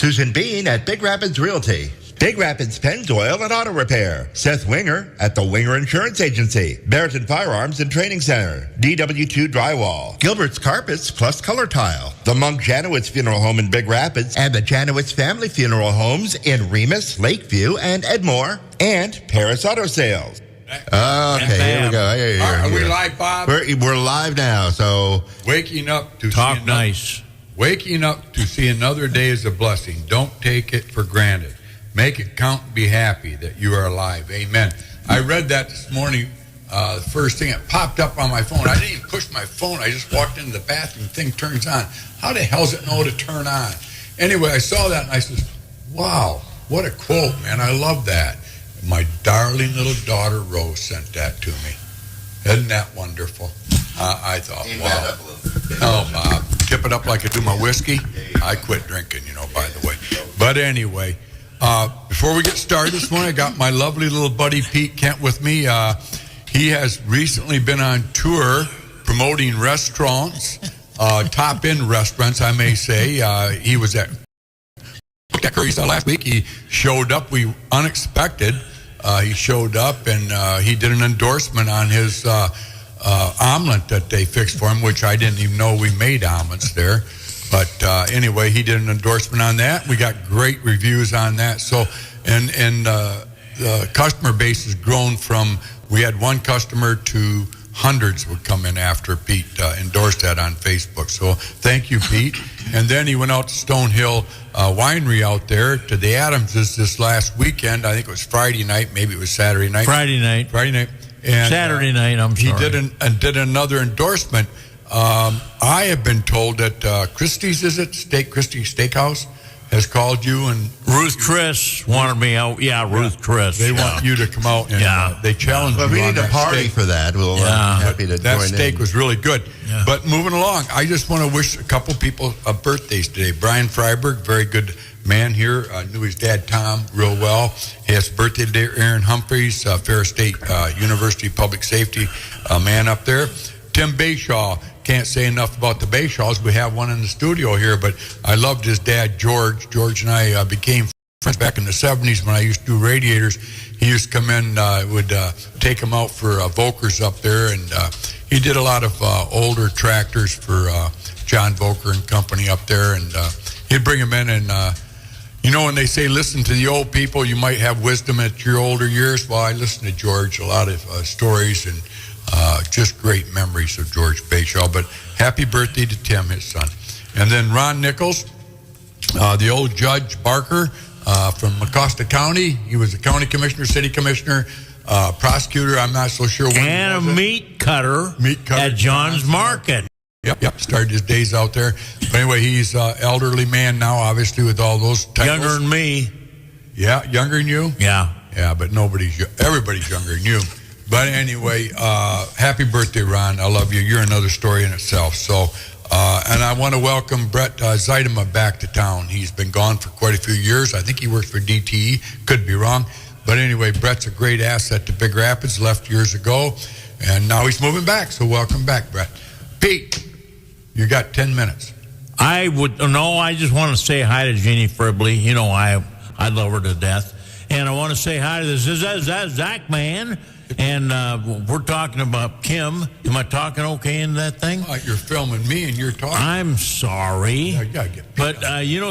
Susan Bean at Big Rapids Realty. Big Rapids Pennzoil and Auto Repair. Seth Winger at the Winger Insurance Agency. Barrington Firearms and Training Center. DW2 Drywall. Gilbert's Carpets plus Color Tile. The Monk Janowitz Funeral Home in Big Rapids and the Janowitz Family Funeral Homes in Remus, Lakeview, and Edmore. And Paris Auto Sales. Okay, here we go. Are we live, Bob? We're live now, so... Waking up to see another day is a blessing. Don't take it for granted. Make it count and be happy that you are alive. Amen. I read that this morning. The first thing, it popped up on my phone. I didn't even push my phone. I just walked into the bathroom. The thing turns on. How the hell does it know to turn on? Anyway, I saw that and I said, wow, what a quote, man. I love that. My darling little daughter Rose sent that to me. Isn't that wonderful? I thought, wow. Oh, Bob, tip it up like I do my whiskey. I quit drinking, by the way. But anyway, before we get started this morning, I got my lovely little buddy Pete Kent with me. He has recently been on tour promoting restaurants, top-end restaurants, I may say. He was at Curries last week. He showed up. Unexpected. He showed up and he did an endorsement on his omelet that they fixed for him, which I didn't even know we made omelets there. But anyway, he did an endorsement on that. We got great reviews on that. So, and the customer base has grown from, we had one customer to hundreds would come in after Pete endorsed that on Facebook. So thank you, Pete. And then he went out to Stonehill Winery out there to the Adamses this last weekend. I think it was Friday night. Maybe it was Saturday night. Friday night. And, Saturday night, I'm sorry. He did another endorsement. I have been told that Christie's, Christie's Steakhouse has called you, and Ruth Chris wanted me out. Yeah, Ruth Chris. They want you to come out, and they challenged you. Well, we need a party for that. We'll be happy to join in. That steak was really good. Yeah. But moving along, I just want to wish a couple people birthdays today. Brian Freiberg, very good man here. I knew his dad, Tom, real well. He has birthday today. Aaron Humphreys, Ferris State University Public Safety man up there. Tim Bayshaw. Can't say enough about the Bayshaws. We have one in the studio here, but I loved his dad, George. George and I became friends back in the 70s when I used to do radiators. He used to come in, would take him out for Volkers up there, and he did a lot of older tractors for John Volker and company up there, and he'd bring him in, and when they say listen to the old people, you might have wisdom at your older years. Well, I listened to George, a lot of stories, and just great memories of George Bayshaw. But happy birthday to Tim, his son. And then Ron Nichols, the old Judge Barker from Mecosta County. He was a county commissioner, city commissioner, prosecutor. I'm not so sure when. And a meat cutter at John's Market. Yep. Started his days out there. But anyway, he's an elderly man now, obviously, with all those titles. Younger than me. Yeah, younger than you? Yeah. Yeah, but everybody's younger than you. But anyway, happy birthday, Ron. I love you. You're another story in itself. So, and I want to welcome Brett Zeidema back to town. He's been gone for quite a few years. I think he works for DTE. Could be wrong. But anyway, Brett's a great asset to Big Rapids. Left years ago, and now he's moving back. So welcome back, Brett. Pete, you got 10 minutes. I just want to say hi to Jeannie Fribley. I love her to death. And I want to say hi to this Zach man. And we're talking about Kim. Am I talking okay in that thing? You're filming me and you're talking. I'm sorry. But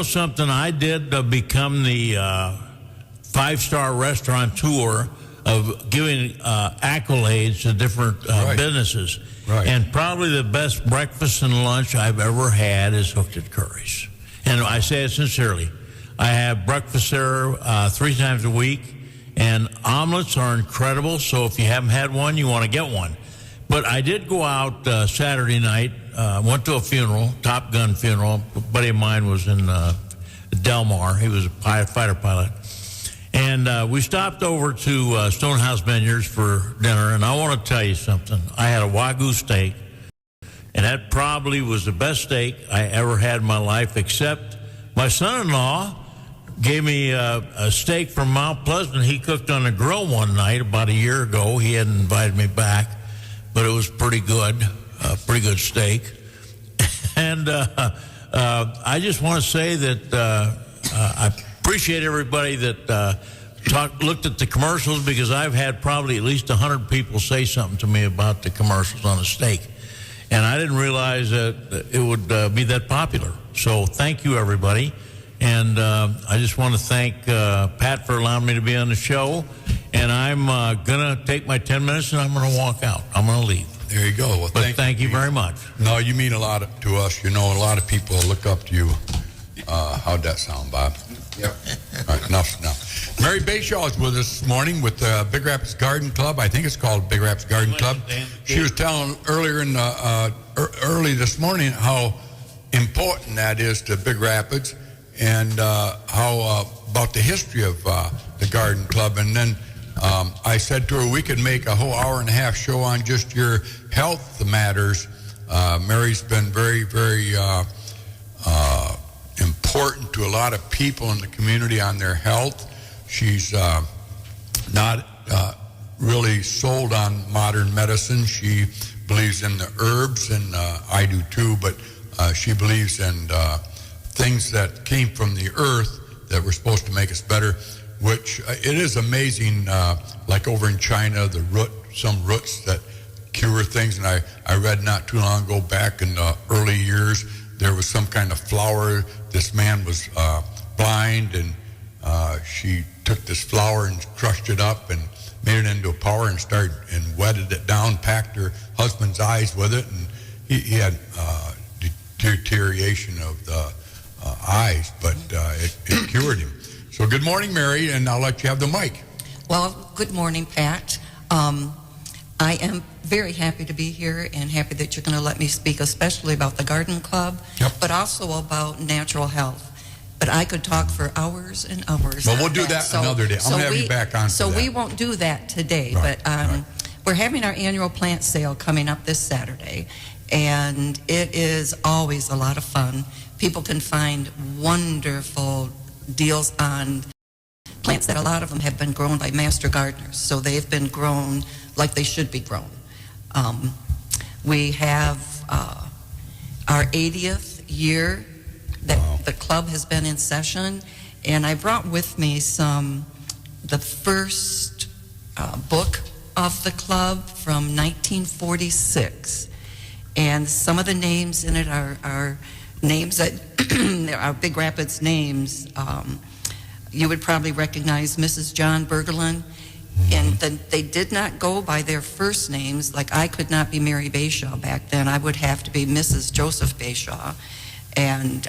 something? I did become the 5-star restaurateur of giving accolades to different businesses. Right. And probably the best breakfast and lunch I've ever had is Hooked at Curry's. And I say it sincerely. I have breakfast there 3 times a week. And omelets are incredible, so if you haven't had one, you want to get one. But I did go out Saturday night, went to a funeral, Top Gun funeral. A buddy of mine was in Del Mar. He was a fighter pilot. And we stopped over to Stonehouse Vineyards for dinner, and I want to tell you something. I had a Wagyu steak, and that probably was the best steak I ever had in my life, except my son-in-law gave me a steak from Mount Pleasant. He cooked on a grill one night about a year ago. He hadn't invited me back, but it was pretty good steak. And I just want to say that I appreciate everybody that looked at the commercials, because I've had probably at least 100 people say something to me about the commercials on a steak. And I didn't realize that it would be that popular. So thank you, everybody. And I just want to thank Pat for allowing me to be on the show. And I'm going to take my 10 minutes and I'm going to walk out. I'm going to leave. There you go. Well, but thank you very much. No, you mean a lot to us. You know, a lot of people look up to you. How'd that sound, Bob? Yep. All right, enough now. Mary Bechaz is with us this morning with the Big Rapids Garden Club. I think it's called Big Rapids Garden Club. She was telling earlier early this morning how important that is to Big Rapids, and how about the history of the Garden Club. And then I said to her we could make a whole hour and a half show on just your health matters. Mary's been very, very important to a lot of people in the community on their health. She's not really sold on modern medicine. She believes in the herbs, and I do too, but she believes in things that came from the earth that were supposed to make us better, which it is amazing, like over in China, some roots that cure things. And I read not too long ago, back in the early years, there was some kind of flower. This man was blind, and she took this flower and crushed it up and made it into a powder and started and wetted it down, packed her husband's eyes with it, and he had deterioration of the eyes, but it cured him. So good morning, Mary, and I'll let you have the mic. Well, good morning, Pat. I am very happy to be here and happy that you're going to let me speak, especially about the Garden Club, but also about natural health. But I could talk for hours and hours. Well, we'll do that another day. I'm going to have you back on. So we won't do that today, but we're having our annual plant sale coming up this Saturday, and it is always a lot of fun. People can find wonderful deals on plants that a lot of them have been grown by master gardeners, so they've been grown like they should be grown. We have our 80th year that the club has been in session, and I brought with me the first book of the club from 1946, and some of the names in it are names that are Big Rapids names. You would probably recognize Mrs. John Bergelin, and they did not go by their first names. Like, I could not be Mary Bechaz back then. I would have to be Mrs. Joseph Bechaz. And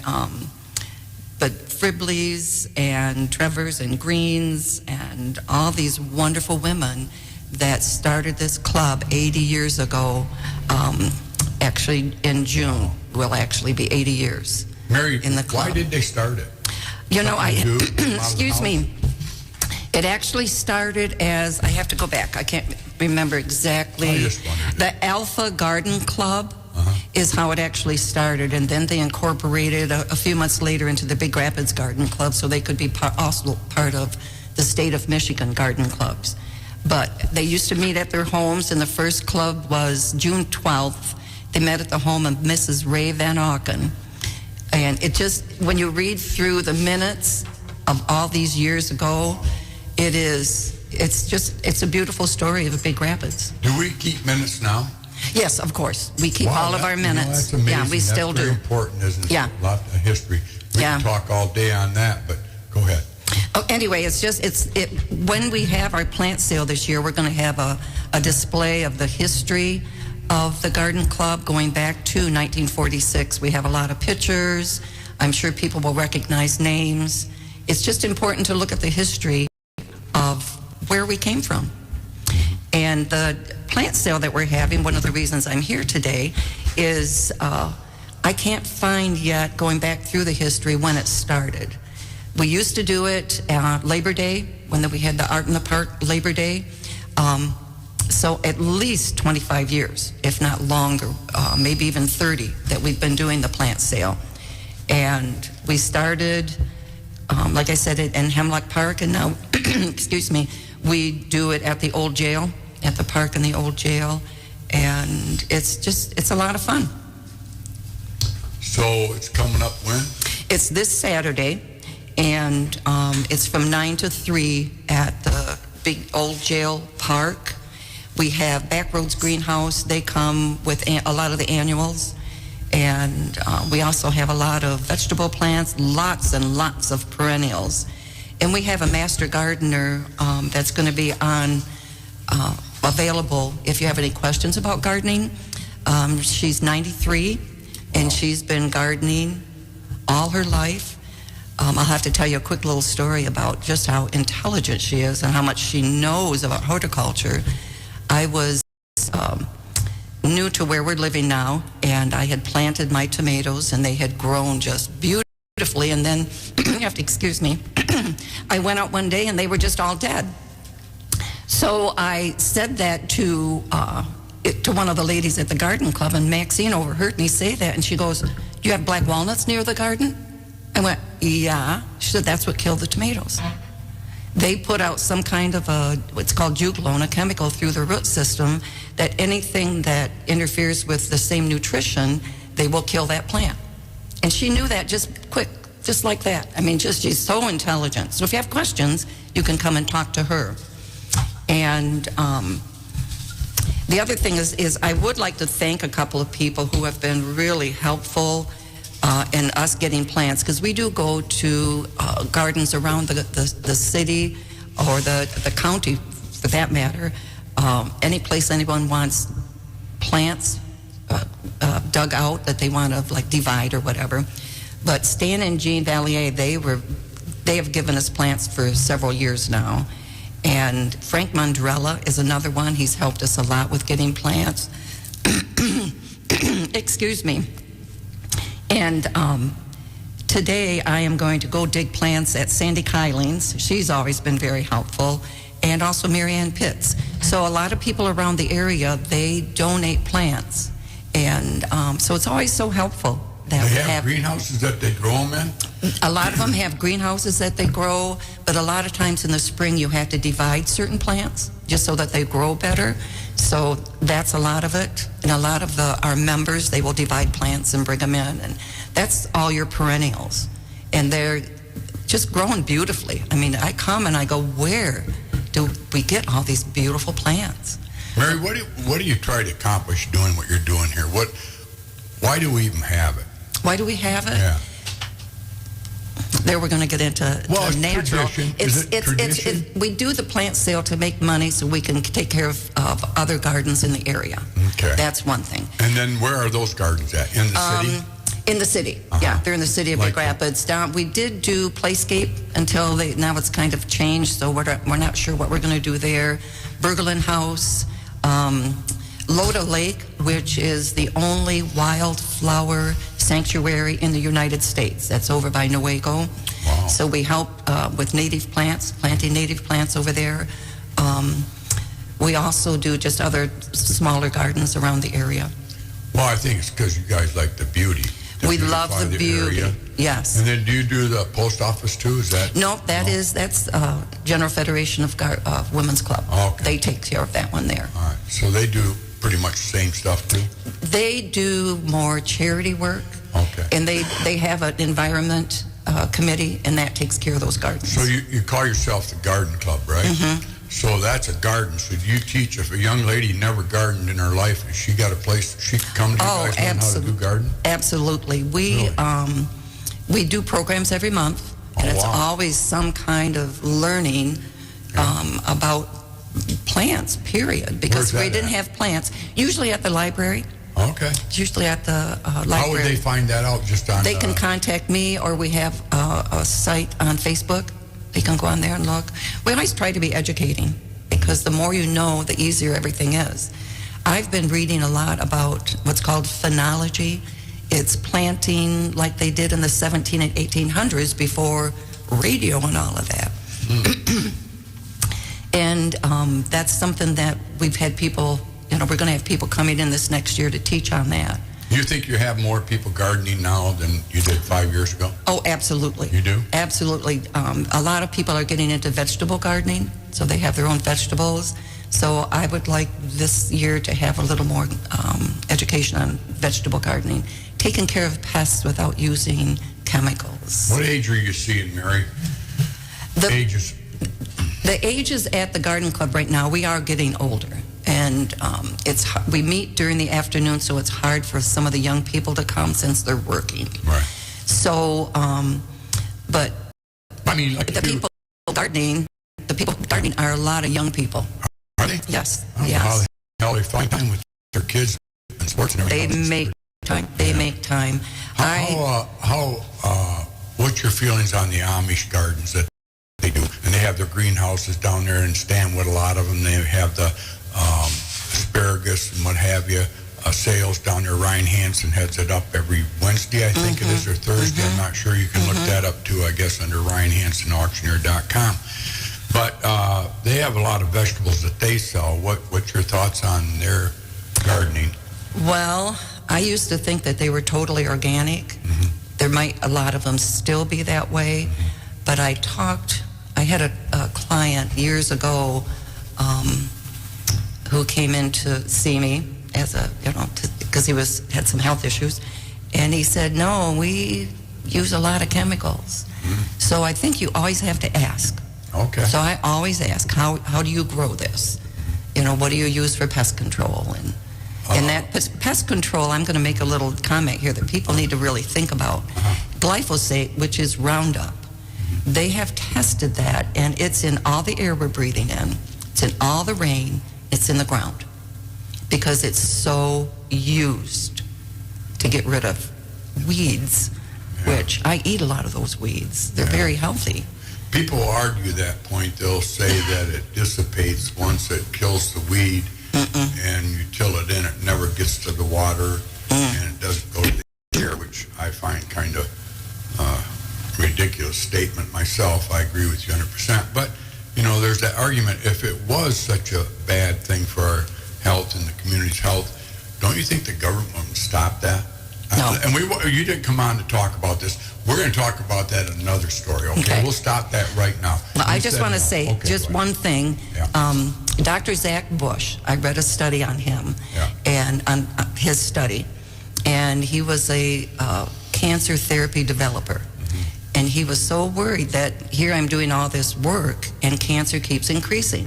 but Fribleys and Trevors and Greens and all these wonderful women that started this club 80 years ago, actually in June will actually be 80 years. Mary, in the club. Why did they start it? You know, excuse me. It actually started as, I have to go back, I can't remember exactly. I just wondered. The Alpha Garden Club is how it actually started, and then they incorporated a few months later into the Big Rapids Garden Club, so they could be also part of the state of Michigan garden clubs. But they used to meet at their homes, and the first club was June 12th. They met at the home of Mrs. Ray Van Auken. And it just, when you read through the minutes of all these years ago, it's a beautiful story of the Big Rapids. Do we keep minutes now? Yes, of course. We keep all of our minutes. That's amazing. Yeah, we still do. That's very important, isn't it? Yeah. A lot of history. We can talk all day on that, but go ahead. Oh, anyway, when we have our plant sale this year, we're going to have a display of the history of the Garden Club going back to 1946. We have a lot of pictures. I'm sure people will recognize names. It's just important to look at the history of where we came from. And the plant sale that we're having, one of the reasons I'm here today is I can't find yet, going back through the history, when it started. We used to do it Labor Day, when we had the Art in the Park Labor Day. So at least 25 years, if not longer, maybe even 30, that we've been doing the plant sale. And we started, like I said, in Hemlock Park, and now, excuse me, we do it at the old jail, at the park in the old jail, and it's a lot of fun. So it's coming up when? It's this Saturday, and it's from 9 to 3 at the big old jail park. We have Backroads Greenhouse. They come with a lot of the annuals. And we also have a lot of vegetable plants, lots and lots of perennials. And we have a master gardener that's going to be on available if you have any questions about gardening. She's 93, and she's been gardening all her life. I'll have to tell you a quick little story about just how intelligent she is and how much she knows about horticulture. I was new to where we're living now, and I had planted my tomatoes, and they had grown just beautifully. And then, you have to excuse me, I went out one day, and they were just all dead. So I said that to one of the ladies at the garden club, and Maxine overheard me say that, and she goes, "You have black walnuts near the garden?" I went, "Yeah." She said, "That's what killed the tomatoes." They put out some kind of what's called juglone, a chemical through the root system, that anything that interferes with the same nutrition, they will kill that plant. And she knew that just quick, just like that. I mean, she's so intelligent. So if you have questions, you can come and talk to her. And the other thing is I would like to thank a couple of people who have been really helpful in us getting plants, because we do go to gardens around the city or the county, for that matter. Any place anyone wants plants dug out that they want to like divide or whatever. But Stan and Jean Valier, they have given us plants for several years now. And Frank Mondrella is another one. He's helped us a lot with getting plants. Excuse me. And today I am going to go dig plants at Sandy Kylings. She's always been very helpful. And also Marianne Pitts. So a lot of people around the area, they donate plants. And so it's always so helpful. That they have greenhouses that they grow them in? A lot of them have greenhouses that they grow, but a lot of times in the spring you have to divide certain plants just so that they grow better. So that's a lot of it. And a lot of our members, they will divide plants and bring them in. And that's all your perennials. And they're just growing beautifully. I mean, I come and I go, where do we get all these beautiful plants? Mary, what do you try to accomplish doing what you're doing here? Why do we even have it? Why do we have it? Yeah. There we're going to get into it's natural. Tradition. Is it tradition? We do the plant sale to make money so we can take care of other gardens in the area. Okay. That's one thing. And then where are those gardens at? In the city? In the city, yeah. They're in the city of Big Rapids. We did do Playscape until now it's kind of changed, so we're not sure what we're going to do there. Bergelin House, Loda Lake, which is the only wildflower sanctuary in the United States. That's over by Newaygo. Wow. So we help with native plants, planting native plants over there. We also do just other smaller gardens around the area. Well, I think it's because you guys like the beauty. We love the beauty. Area. Yes. And then do you do the post office too? Is that? No, that's General Federation of Women's Club. Okay. They take care of that one there. All right. So they do pretty much the same stuff too? They do more charity work. Okay. And they have an environment committee, and that takes care of those gardens. So you call yourself the garden club, right? Mm-hmm. So that's a garden. So do you teach, if a young lady never gardened in her life, has she got a place she can come to you guys learn how to do garden? Absolutely. We do programs every month, and it's always some kind of learning about plants, period, because we didn't have plants. Usually at the library. Okay. It's usually at the library. How would they find that out? Just on They can contact me, or we have a site on Facebook. They can go on there and look. We always try to be educating, because the more you know, the easier everything is. I've been reading a lot about what's called phenology. It's planting like they did in the 17 and 1800s before radio and all of that. And that's something that we've had people, we're going to have people coming in this next year to teach on that. You think you have more people gardening now than you did 5 years ago? Oh, absolutely. You do? Absolutely. A lot of people are getting into vegetable gardening, so they have their own vegetables. So I would like this year to have a little more education on vegetable gardening, taking care of pests without using chemicals. What age are you seeing, Mary? Ages. The ages at the garden club right now, we are getting older. And we meet during the afternoon, so it's hard for some of the young people to come since they're working. Right. So, but I mean, like the people gardening are a lot of young people. Are they? Yes. I don't know how the hell they find time with their kids and sports and everything. They make time. They make time. What's your feelings on the Amish gardens that they do? And they have their greenhouses down there in Stanwood, a lot of them. They have the asparagus and what have you, sales down there. Ryan Hansen heads it up every Wednesday, I think it is, or Thursday. I'm not sure. You can look that up too, I guess, under RyanHansenAuctioneer.com. But they have a lot of vegetables that they sell. What's your thoughts on their gardening? Well, I used to think that they were totally organic. There might a lot of them still be that way, but I had a client years ago who came in to see me as because he had some health issues, and he said, no, we use a lot of chemicals. So I think you always have to ask. Okay. So I always ask, how do you grow this? What do you use for pest control? And that pest control, I'm going to make a little comment here that people need to really think about. Glyphosate, which is Roundup, they have tested that, and it's in all the air we're breathing in. It's in all the rain. It's in the ground because it's so used to get rid of weeds, which I eat a lot of those weeds. They're very healthy. People argue that point. They'll say that it dissipates once it kills the weed, and you till it in, it never gets to the water, and it doesn't go to the air, which I find kind of ridiculous statement myself. I agree with you 100%. But, there's that argument, if it was such a bad thing for our health and the community's health, don't you think the government would stop that? No. And you didn't come on to talk about this. We're going to talk about that in another story, okay? We'll stop that right now. Well, I just want to say one thing. Yeah. Dr. Zach Bush, I read a study on him and on his study, and he was a cancer therapy developer. And he was so worried that here I'm doing all this work and cancer keeps increasing.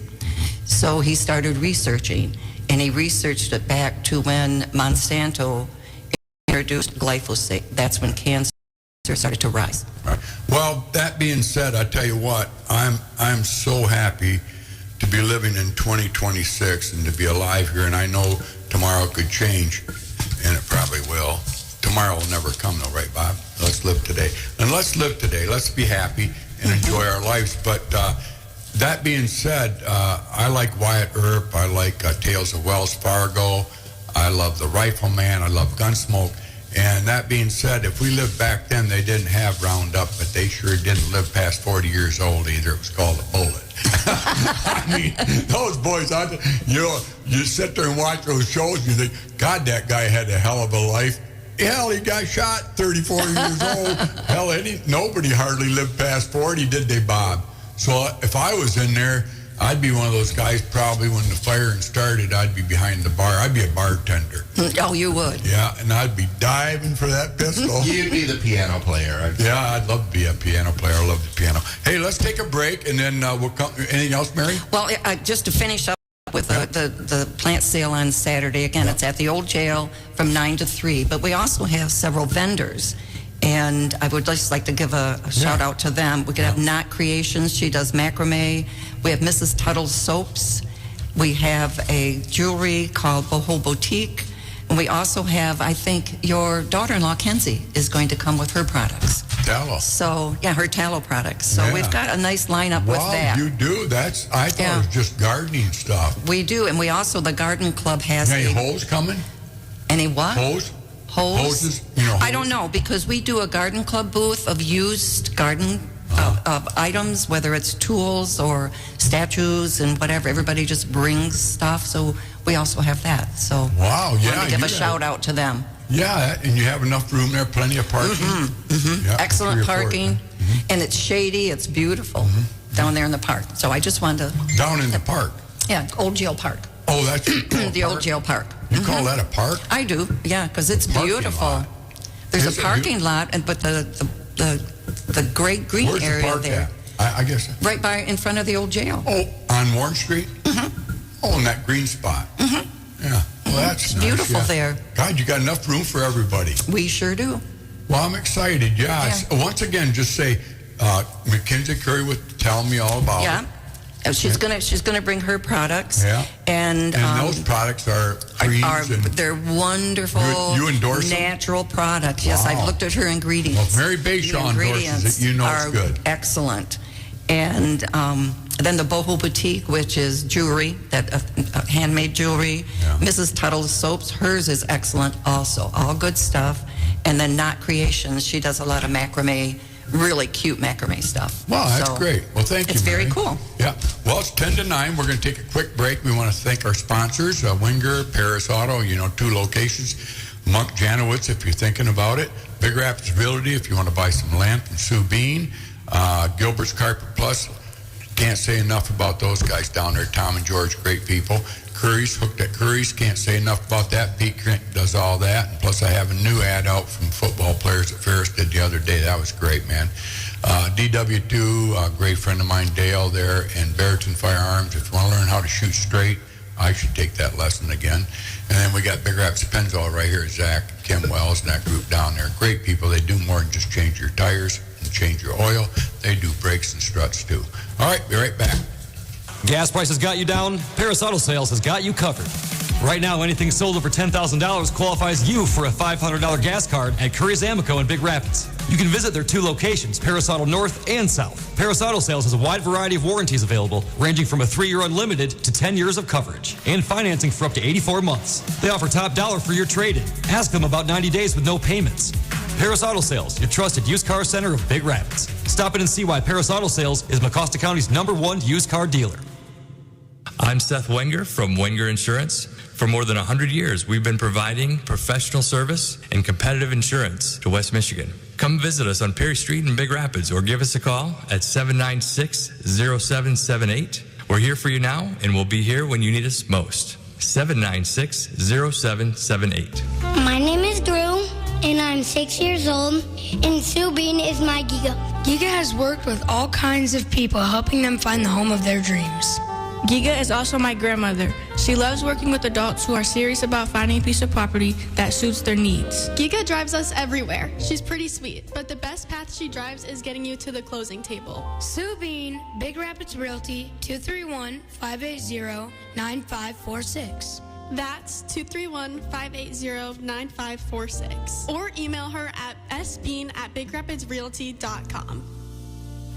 So he started researching, and he researched it back to when Monsanto introduced glyphosate. That's when cancer started to rise. Right. Well, that being said, I tell you what, I'm so happy to be living in 2026 and to be alive here, and I know tomorrow could change, and it probably will. Tomorrow will never come though, right, Bob? Let's live today. And let's live today. Let's be happy and enjoy our lives. But that being said, I like Wyatt Earp. I like Tales of Wells Fargo. I love The Rifleman. I love Gunsmoke. And that being said, if we lived back then, they didn't have Roundup, but they sure didn't live past 40 years old either. It was called a bullet. I mean, those boys, you sit there and watch those shows and you think, God, that guy had a hell of a life. Hell, he got shot 34 years old. Hell, nobody hardly lived past 40, did they, Bob? So if I was in there, I'd be one of those guys probably when the firing started, I'd be behind the bar. I'd be a bartender. Oh, you would? Yeah, and I'd be diving for that pistol. You'd be the piano player. Yeah, I'd love to be a piano player. I love the piano. Hey, let's take a break, and then we'll come. Anything else, Mary? Well, just to finish up with the plant sale on Saturday. Again, it's at the old jail from 9 to 3. But we also have several vendors. And I would just like to give a shout out to them. We could have Knot Creations. She does macrame. We have Mrs. Tuttle's Soaps. We have a jewelry called Boho Boutique. And we also have, I think, your daughter-in-law, Kenzie, is going to come with her products. Tallow. So, her tallow products. So we've got a nice lineup with that. Wow, you do? I thought it was just gardening stuff. We do. And we also, the garden club has Any hose coming? Any what? Hose? Hoses? Hoses? I don't know, because we do a garden club booth of used garden of items, whether it's tools or statues and whatever. Everybody just brings stuff, so we also have that. So wow, yeah, I want to give a shout out to them. Yeah, and you have enough room there, plenty of parking. Yeah, excellent parking, and it's shady. It's beautiful down there in the park. So I just wanted to down in the park. Yeah, Old Jail Park. Oh, that's the Old Jail Park. You call that a park? I do, yeah, because it's beautiful. There's a parking lot, but the great green Where's area the park there. at? I guess. Right by in front of the old jail. Oh, on Warren Street? Oh, in that green spot. Yeah. Well, that's It's nice, beautiful yeah. there. God, you got enough room for everybody. We sure do. Well, I'm excited. Yeah. Once again, just say, Mackenzie Curry was telling me all about it. She's gonna bring her products. Yeah. And those products are creams they're wonderful. You endorse them? natural products. Yes, Wow. I've looked at her ingredients. Well, Mary Bayshaw endorses it. You know it's good. Excellent. And then the Boho Boutique, which is jewelry, handmade jewelry. Yeah. Mrs. Tuttle's soaps, hers is excellent also. All good stuff. And then Knot Creations, she does a lot of macrame, really cute macrame stuff. Wow, that's great. Well, thank you, It's very Mary. cool. Yeah. Well, it's 10 to 9. We're going to take a quick break. We want to thank our sponsors, Winger, Paris Auto, 2 locations. Monk Janowitz, if you're thinking about it. Big Rapids Realty, if you want to buy some land from Sue Bean. Gilbert's Carpet Plus. Can't say enough about those guys down there. Tom and George, great people. Curries, Hooked at Curries. Can't say enough about that. Pete Grant does all that. And plus, I have a new ad out from football players that Ferris did the other day. That was great, man. DW2, a great friend of mine, Dale there, and Barrington Firearms. If you want to learn how to shoot straight, I should take that lesson again. And then we got Big Rapids Pennzoil right here, Zach, Kim Wells, and that group down there. Great people. They do more than just change your tires and change your oil. They do brakes and struts, too. All right, be right back. Gas prices got you down? Paris Auto Sales has got you covered. Right now, anything sold over $10,000 qualifies you for a $500 gas card at Curry's Amoco in Big Rapids. You can visit their 2 locations, Paris Auto North and South. Paris Auto Sales has a wide variety of warranties available, ranging from a 3-year unlimited to 10 years of coverage, and financing for up to 84 months. They offer top dollar for your trade-in. Ask them about 90 days with no payments. Paris Auto Sales, your trusted used car center of Big Rapids. Stop in and see why Paris Auto Sales is Mecosta County's #1 used car dealer. I'm Seth Wenger from Wenger Insurance. For more than 100 years, we've been providing professional service and competitive insurance to West Michigan. Come visit us on Perry Street in Big Rapids or give us a call at 796-0778. We're here for you now, and we'll be here when you need us most. 796-0778. My name is Drew, and I'm 6 years old, and Sue Bean is my Giga. Giga has worked with all kinds of people, helping them find the home of their dreams. Giga is also my grandmother. She loves working with adults who are serious about finding a piece of property that suits their needs. Giga drives us everywhere. She's pretty sweet, but the best path she drives is getting you to the closing table. Sue Bean, Big Rapids Realty, 231-580-9546. That's 231-580-9546. Or email her at sbean@bigrapidsrealty.com.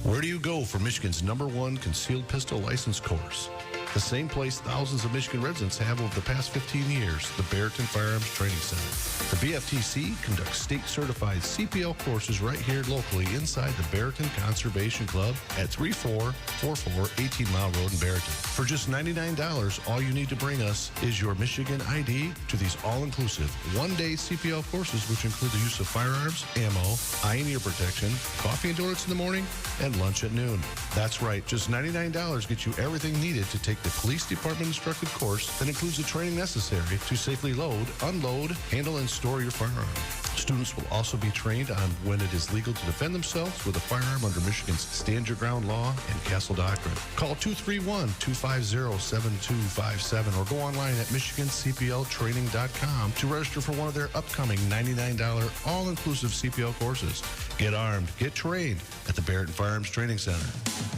Where do you go for Michigan's #1 concealed pistol license course? The same place thousands of Michigan residents have over the past 15 years, the Barrington Firearms Training Center. The BFTC conducts state-certified CPL courses right here locally inside the Barrington Conservation Club at 3444 18 Mile Road in Barrington. For just $99, all you need to bring us is your Michigan ID to these all-inclusive one-day CPL courses, which include the use of firearms, ammo, eye and ear protection, coffee and donuts in the morning, and lunch at noon. That's right, just $99 gets you everything needed to take the police department instructed course that includes the training necessary to safely load, unload, handle, and store your firearm. Students will also be trained on when it is legal to defend themselves with a firearm under Michigan's Stand Your Ground law and Castle Doctrine. Call 231-250-7257 or go online at michigancpltraining.com to register for one of their upcoming $99 all-inclusive CPL courses. Get armed, get trained at the Barrington Firearms Training Center.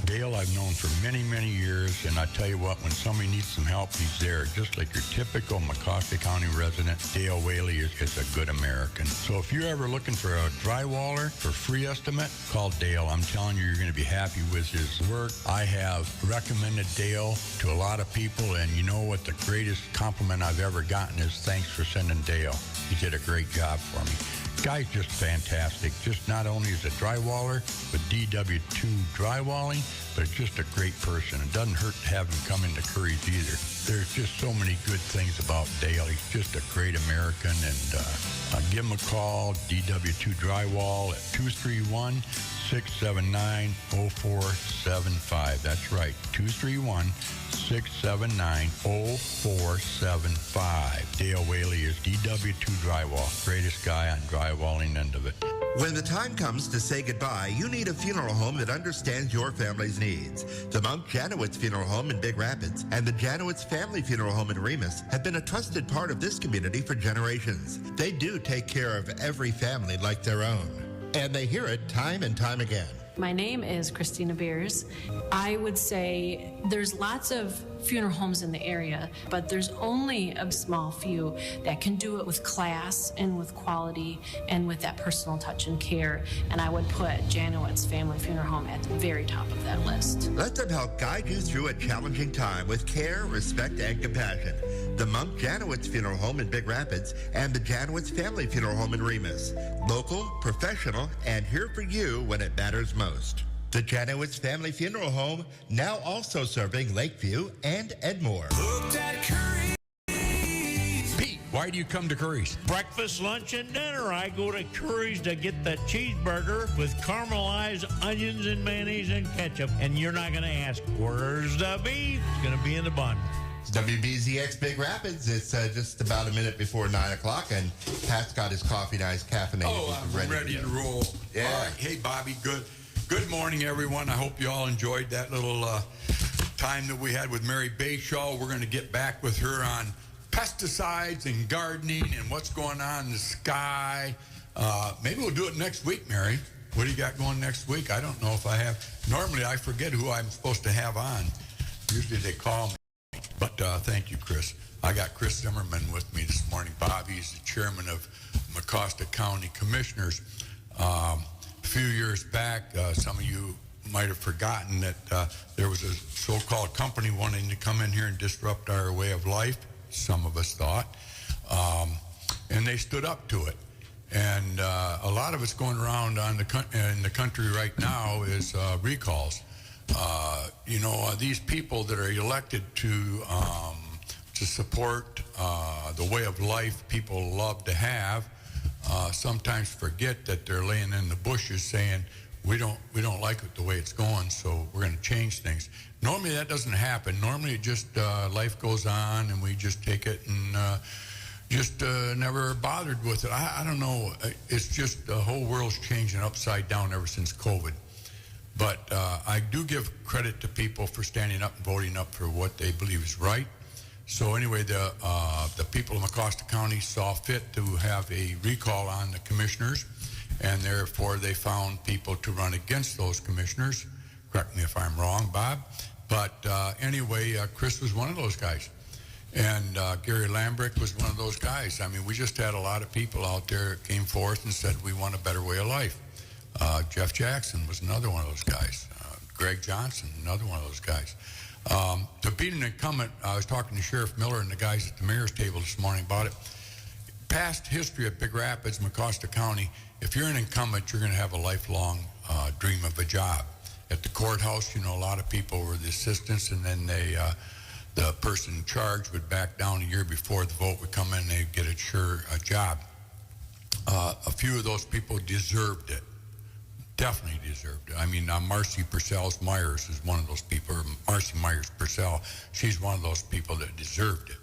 Dale I've known for many, many years, and I tell you what, when somebody needs some help, he's there. Just like your typical Mecosta County resident, Dale Whaley is a good American. So if you're ever looking for a drywaller for free estimate, call Dale. I'm telling you, you're going to be happy with his work. I have recommended Dale to a lot of people, and you know what the greatest compliment I've ever gotten is thanks for sending Dale. He did a great job for me. Guy's just fantastic. Just not only is a drywaller with DW2 drywalling, but just a great person. It doesn't hurt to have him come into Curry's either. There's just so many good things about Dale. He's just a great American, and give him a call, DW2 Drywall at 231-679-0475. That's right, 231-679-0475. Dale Whaley is DW2 Drywall. Greatest guy on drywalling end of it. When the time comes to say goodbye, you need a funeral home that understands your family's needs. The Monk Janowitz Funeral Home in Big Rapids and the Janowitz Family Funeral Home in Remus have been a trusted part of this community for generations. They do take care of every family like their own, and they hear it time and time again. My name is Christina Beers. I would say there's lots of funeral homes in the area, but there's only a small few that can do it with class and with quality and with that personal touch and care. And I would put Janowitz Family Funeral Home at the very top of that list. Let them help guide you through a challenging time with care, respect, and compassion. The Monk Janowitz Funeral Home in Big Rapids and the Janowitz Family Funeral Home in Remus. Local, professional, and here for you when it matters most. The Janowitz Family Funeral Home, now also serving Lakeview and Edmore. Pete, why do you come to Curry's? Breakfast, lunch, and dinner. I go to Curry's to get the cheeseburger with caramelized onions and mayonnaise and ketchup. And you're not going to ask, where's the beef? It's going to be in the bun. WBZX Big Rapids. It's just about a minute before 9 o'clock, and Pat's got his coffee nice caffeinated. Oh, I'm ready to roll. Yeah. All right. Hey, Bobby, Good morning, everyone. I hope you all enjoyed that little time that we had with Mary Bayshaw. We're going to get back with her on pesticides and gardening and what's going on in the sky. Maybe we'll do it next week, Mary. What do you got going next week? I don't know if I have. Normally, I forget who I'm supposed to have on. Usually they call me. But thank you, Chris. I got Chris Zimmerman with me this morning. Bobby's the chairman of Mecosta County Commissioners. A few years back, some of you might have forgotten that there was a so-called company wanting to come in here and disrupt our way of life, some of us thought, and they stood up to it. And a lot of it's going around in the country right now is recalls. These people that are elected to support the way of life people love to have sometimes forget that they're laying in the bushes saying we don't like it the way it's going, so we're going to change things. Normally that doesn't happen. Normally it just life goes on and we just take it and just never bothered with it. I don't know. It's just the whole world's changing upside down ever since COVID. But I do give credit to people for standing up and voting up for what they believe is right. So anyway, the people of Mecosta County saw fit to have a recall on the commissioners, and therefore they found people to run against those commissioners. Correct me if I'm wrong, Bob. But anyway, Chris was one of those guys. And Gary Lambrick was one of those guys. I mean, we just had a lot of people out there that came forth and said, we want a better way of life. Jeff Jackson was another one of those guys. Greg Johnson, another one of those guys. To beat an incumbent, I was talking to Sheriff Miller and the guys at the mayor's table this morning about it. Past history of Big Rapids, Mecosta County, if you're an incumbent, you're going to have a lifelong dream of a job. At the courthouse, a lot of people were the assistants, and then the person in charge would back down a year before the vote would come in, and they'd get a job. A few of those people deserved it. Definitely deserved it. I mean, Marcy Myers is one of those people, or Marcy Myers Purcell. She's one of those people that deserved it.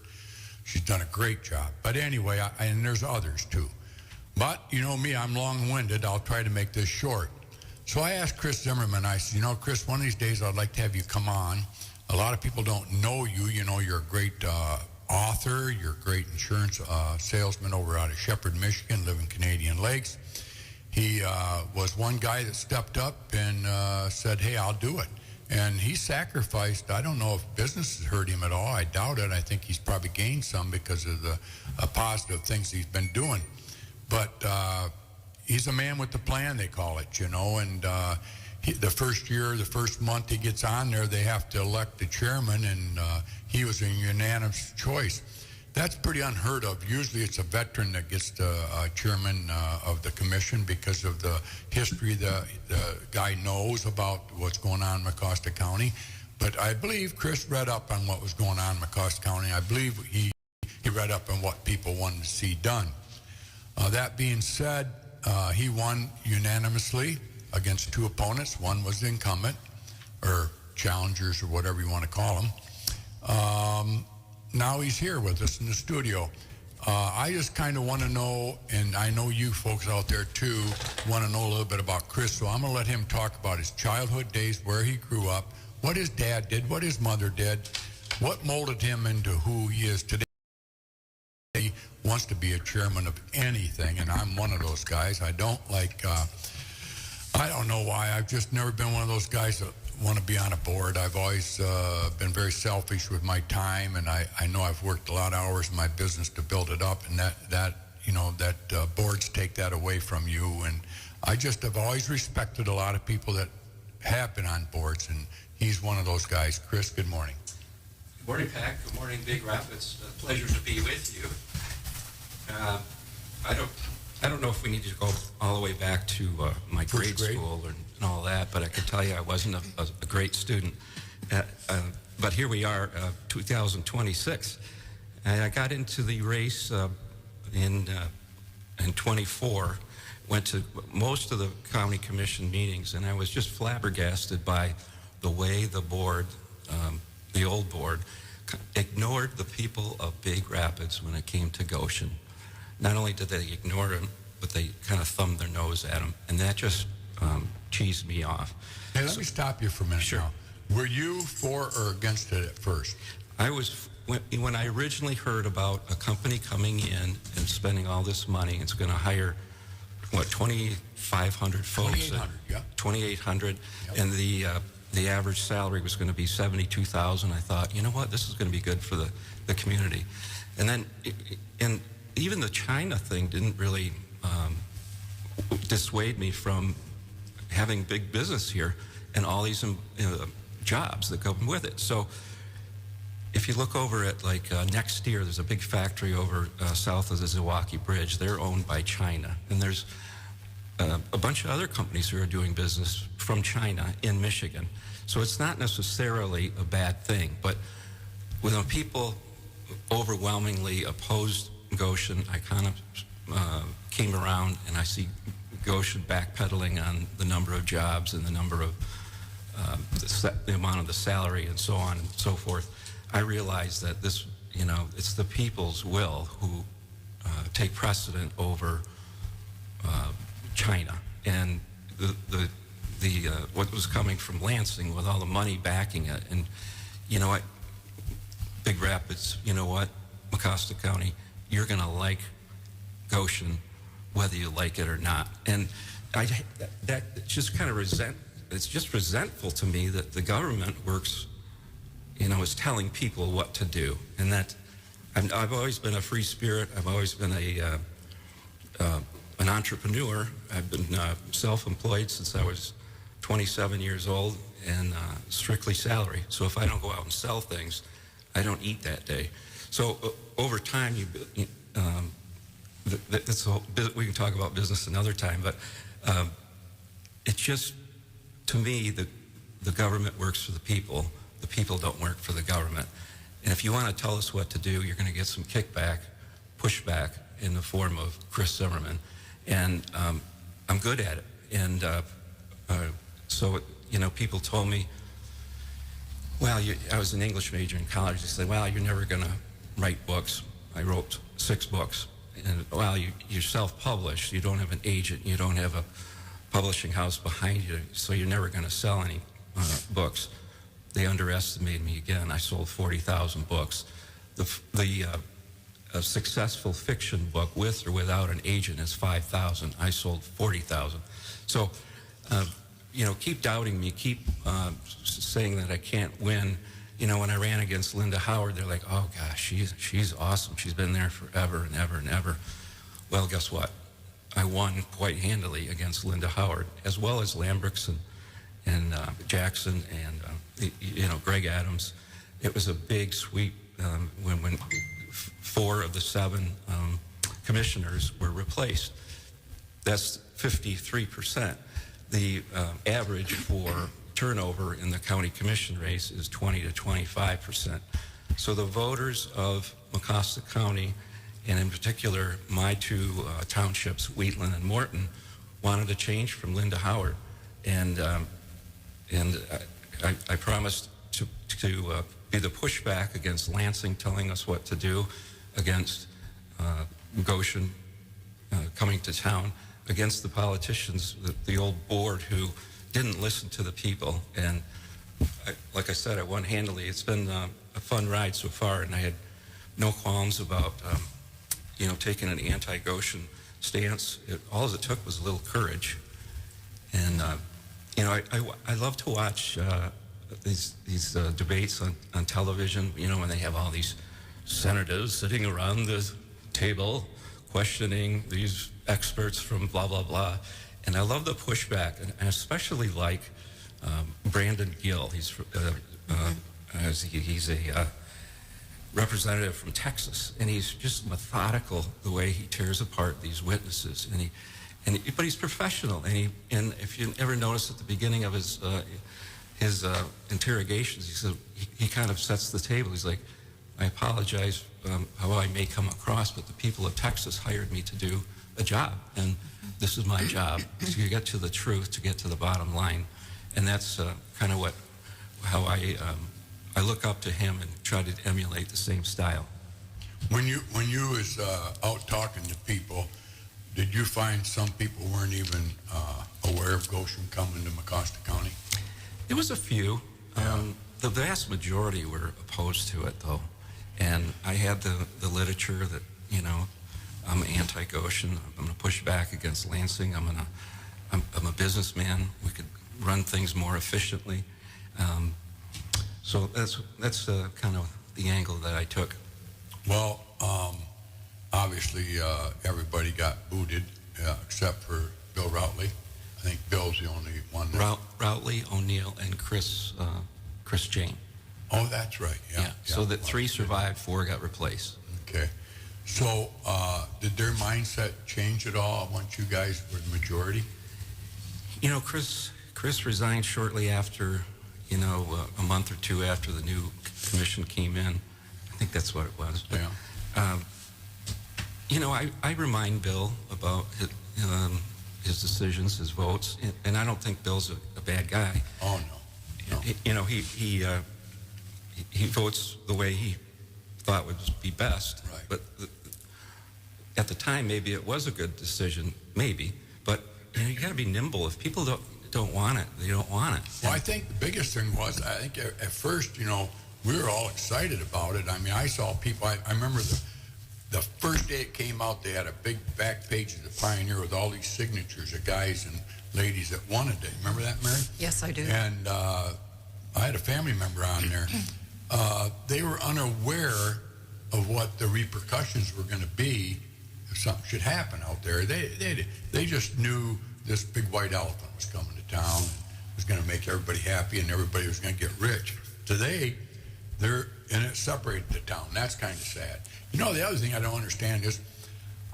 She's done a great job. But anyway, and there's others too. But you know me, I'm long-winded. I'll try to make this short. So I asked Chris Zimmerman, I said, Chris, one of these days I'd like to have you come on. A lot of people don't know you. You're a great author. You're a great insurance salesman over out of Shepherd, Michigan, live in Canadian Lakes. He was one guy that stepped up and said, hey, I'll do it. And he sacrificed. I don't know if business has hurt him at all. I doubt it. I think he's probably gained some because of the positive things he's been doing. But he's a man with the plan, they call it, and the first month he gets on there, they have to elect the chairman, and he was a unanimous choice. That's pretty unheard of. Usually it's a veteran that gets the chairman of the commission because of the history the guy knows about what's going on in Mecosta County. But I believe Chris read up on what was going on in Mecosta County. I believe he read up on what people wanted to see done. That being said, he won unanimously against two opponents. One was the incumbent, or challengers, or whatever you want to call them. Now he's here with us in the studio. I just kind of want to know, and I know you folks out there too want to know a little bit about Chris, so I'm going to let him talk about his childhood days, where he grew up, what his dad did, what his mother did, what molded him into who he is today. He wants to be a chairman of anything, and I'm one of those guys. I don't like, I don't know why. I've just never been one of those guys that want to be on a board. I've always been very selfish with my time, and I know I've worked a lot of hours in my business to build it up, and that boards take that away from you. And I just have always respected a lot of people that have been on boards, and he's one of those guys. Chris, good morning. Good morning, Pat. Good morning, Big Rapids. A pleasure to be with you. I don't know if we need to go all the way back to my grade school and all that, but I can tell you I wasn't a great student. But here we are, 2026. And I got into the race in 24, went to most of the county commission meetings, and I was just flabbergasted by the way the board, the old board, ignored the people of Big Rapids when it came to Goshen. Not only did they ignore them, but they kind of thumbed their nose at them, and that just cheesed me off. Hey, let me stop you for a minute. Sure. Now. Were you for or against it at first? I was, when I originally heard about a company coming in and spending all this money, it's going to hire, 2,500 folks? 2,800, yeah. 2,800, yep. And the average salary was going to be $72,000. I thought, you know what, this is going to be good for the community. And then, and even the China thing didn't really dissuade me from having big business here and all these jobs that come with it. So if you look over at next year, there's a big factory over south of the Zilwaukee Bridge. They're owned by China. And there's a bunch of other companies who are doing business from China in Michigan. So it's not necessarily a bad thing. But when people overwhelmingly opposed Goshen, I kind of came around and I see Goshen backpedaling on the number of jobs and the number of the amount of the salary and so on and so forth. I realized that this, it's the people's will who take precedent over China, and the what was coming from Lansing with all the money backing it. And you know what, Big Rapids, you know what, Mecosta County, you're going to like Goshen whether you like it or not. And that just kind of it's just resentful to me that the government works, is telling people what to do. And that I've always been a free spirit. I've always been an entrepreneur. I've been self-employed since I was 27 years old, and strictly salary. So if I don't go out and sell things, I don't eat that day. So over time, we can talk about business another time, but it's just, to me, the government works for the people. The people don't work for the government. And if you want to tell us what to do, you're going to get some kickback, pushback in the form of Chris Zimmerman. And I'm good at it. And so, people told me, well, I was an English major in college. They said, well, you're never going to write books. I wrote 6 books. And, well, you're self-published. You don't have an agent. You don't have a publishing house behind you, so you're never going to sell any books. They underestimated me again. I sold 40,000 books. A successful fiction book with or without an agent is 5,000. I sold 40,000. So, keep doubting me. Keep saying that I can't win. When I ran against Linda Howard, they're like, oh, gosh, she's awesome. She's been there forever and ever and ever. Well, guess what? I won quite handily against Linda Howard, as well as Lambricks and Jackson and, Greg Adams. It was a big sweep when 4 of the 7 commissioners were replaced. That's 53%. The average for turnover in the county commission race is 20 to 25%. So the voters of Mecosta County, and in particular my 2 townships, Wheatland and Morton, wanted a change from Linda Howard. And I promised to be the pushback against Lansing telling us what to do, against Goshen coming to town against the politicians, the old board who didn't listen to the people. And like I said, I won handily. It's been a fun ride so far, and I had no qualms about, taking an anti-Goshen stance. All it took was a little courage. And, I love to watch these debates on television, when they have all these senators sitting around the table questioning these experts from blah, blah, blah. And I love the pushback, and I especially like Brandon Gill. He's a representative from Texas, and he's just methodical the way he tears apart these witnesses. But he's professional, and if you ever notice at the beginning of his interrogations, he kind of sets the table. He's like, I apologize how I may come across, but the people of Texas hired me to do a job, and this is my job, to get to the truth, to get to the bottom line. And that's kind of how I look up to him and try to emulate the same style. When you was out talking to people, did you find some people weren't even aware of Goshen coming to Mecosta County? There was a few. The vast majority were opposed to it, though. And I had the literature that, I'm anti-Goshen. I'm going to push back against Lansing. I'm a businessman. We could run things more efficiently. So that's kind of the angle that I took. Well, obviously everybody got booted except for Bill Routley. I think Bill's the only one. Routley, O'Neill, and Chris Jane. Oh, that's right. Yeah. So that 3 survived, 4 got replaced. Okay. So did their mindset change at all once you guys were the majority? Chris resigned shortly after, a month or 2 after the new commission came in. I think that's what it was. But, I remind Bill about his decisions, his votes, and I don't think Bill's a bad guy. Oh, no. He votes the way he thought would be best. Right. But at the time, maybe it was a good decision, maybe. But you got to be nimble. If people don't want it, they don't want it. Well, I think the biggest thing was, I think at first, we were all excited about it. I mean, I saw people. I remember the first day it came out, they had a big back page of the Pioneer with all these signatures of guys and ladies that wanted it. Remember that, Mary? Yes, I do. And I had a family member on there. They were unaware of what the repercussions were going to be if something should happen out there. They just knew this big white elephant was coming to town and was going to make everybody happy and everybody was going to get rich. Today, it separated the town. That's kind of sad. The other thing I don't understand is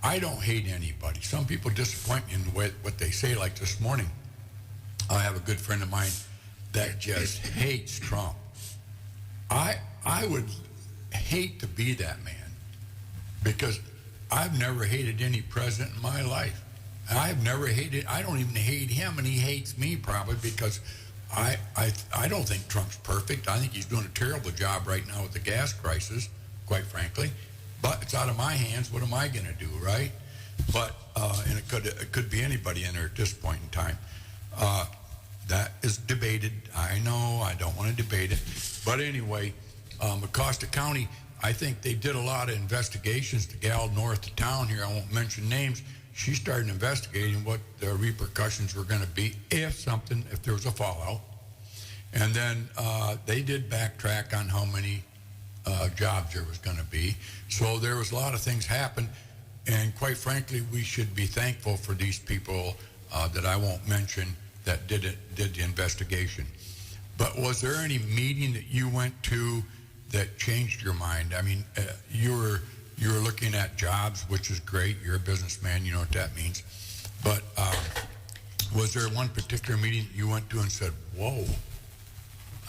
I don't hate anybody. Some people disappoint me in the way what they say. Like this morning, I have a good friend of mine that just hates Trump. I would hate to be that man because I've never hated any president in my life. I don't even hate him, and he hates me probably because I don't think Trump's perfect. I think he's doing a terrible job right now with the gas crisis, quite frankly. But it's out of my hands. What am I going to do, right? But and it could be anybody in there at this point in time. That is debated. I know. I don't want to debate it. But anyway, Mecosta County, I think they did a lot of investigations. The gal north of town here, I won't mention names, she started investigating what the repercussions were going to be if there was a fallout. And then they did backtrack on how many jobs there was going to be. So there was a lot of things happened. And quite frankly, we should be thankful for these people that I won't mention that did the investigation. But was there any meeting that you went to that changed your mind? I mean, you were looking at jobs, which is great. You're a businessman. You know what that means. But was there one particular meeting that you went to and said, whoa?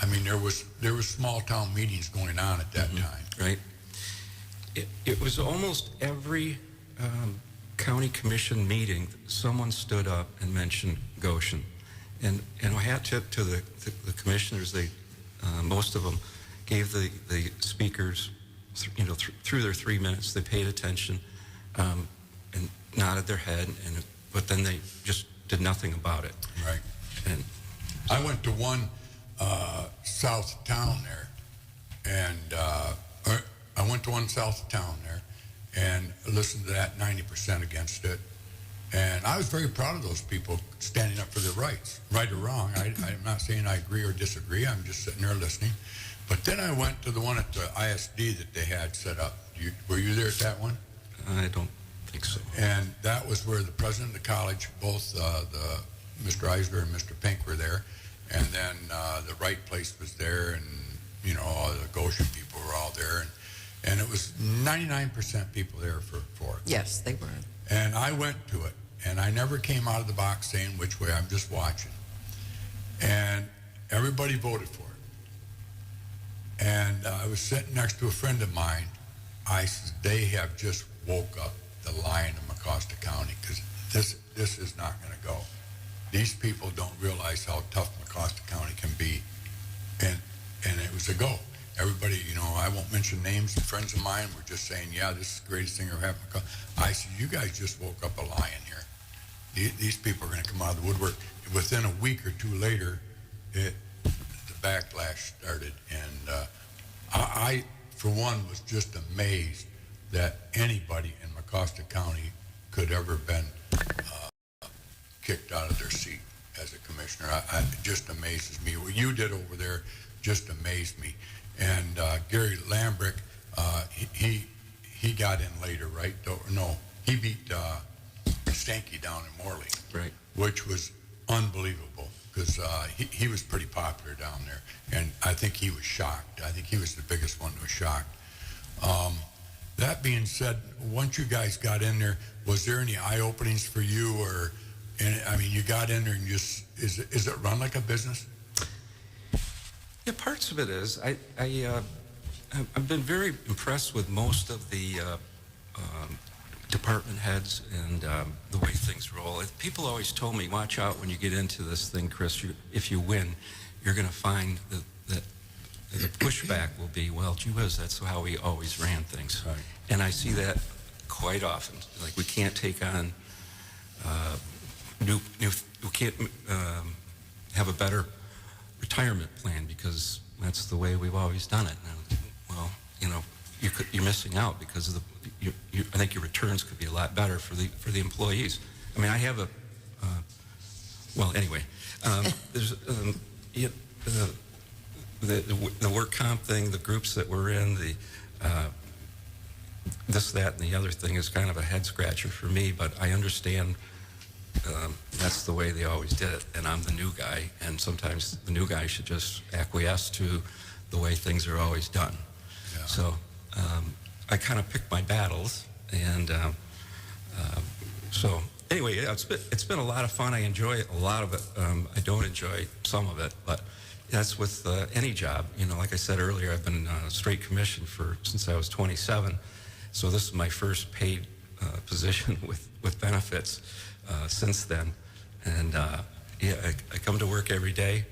I mean, there was small town meetings going on at that time. Right. It was almost every county commission meeting, someone stood up and mentioned Goshen. And I had to the commissioners, they most of them gave the speakers, through their 3 minutes, they paid attention. and nodded their head, but then they just did nothing about it. Right. And I went to one south of town there, and I went to one south of town there, and listened to that 90% against it. And I was very proud of those people standing up for their rights, right or wrong. I'm not saying I agree or disagree. I'm just sitting there listening. But then I went to the one at the ISD that they had set up. Were you there at that one? I don't think so. And that was where the president of the college, both Mr. Eisler and Mr. Pink were there. And then the Wright place was there, and, you know, all the Goshen people were all there. And it was 99% people there for it. Yes, they were. And I went to it, and I never came out of the box saying which way, I'm just watching. And everybody voted for it. And I was sitting next to a friend of mine. I said, they have just woke up the lion of Mecosta County, because this is not going to go. These people don't realize how tough Mecosta County can be. And it was a go. Everybody, you know, I won't mention names, friends of mine were just saying, yeah, this is the greatest thing ever happened. I said, you guys just woke up a lion here. These people are going to come out of the woodwork. Within a week or two later, the backlash started. And I, for one, was just amazed that anybody in Mecosta County could ever been kicked out of their seat as a commissioner. It just amazes me. What you did over there just amazed me. And Gary Lambrick, he got in later, right? No, he beat Stanky down in Morley, right? Which was unbelievable, because he was pretty popular down there, and I think he was shocked. I think he was the biggest one that was shocked. That being said, once you guys got in there, was there any eye openings for you, or? And I mean, you got in there and just is it run like a business? Yeah, parts of it is. I've been very impressed with most of the department heads and the way things roll. People always told me, watch out when you get into this thing, Chris. If you win, you're going to find that the pushback will be, well, gee whiz, that's how we always ran things. Right. And I see that quite often. Like, we can't take on we can't have a better retirement plan because that's the way we've always done it. And, well, you know, you're missing out because of I think your returns could be a lot better for the employees. I mean, I have a well, anyway, there's the work comp thing, the groups that we're in, the this, that, and the other thing is kind of a head scratcher for me, but I understand that's the way they always did it, and I'm the new guy, and sometimes the new guy should just acquiesce to the way things are always done. Yeah. So I kind of pick my battles, and so anyway, yeah, it's been a lot of fun. I enjoy a lot of it. I don't enjoy some of it, but that's with any job. You know, like I said earlier, I've been straight commission since I was 27, so this is my first paid position with benefits since then. And yeah, I come to work every day,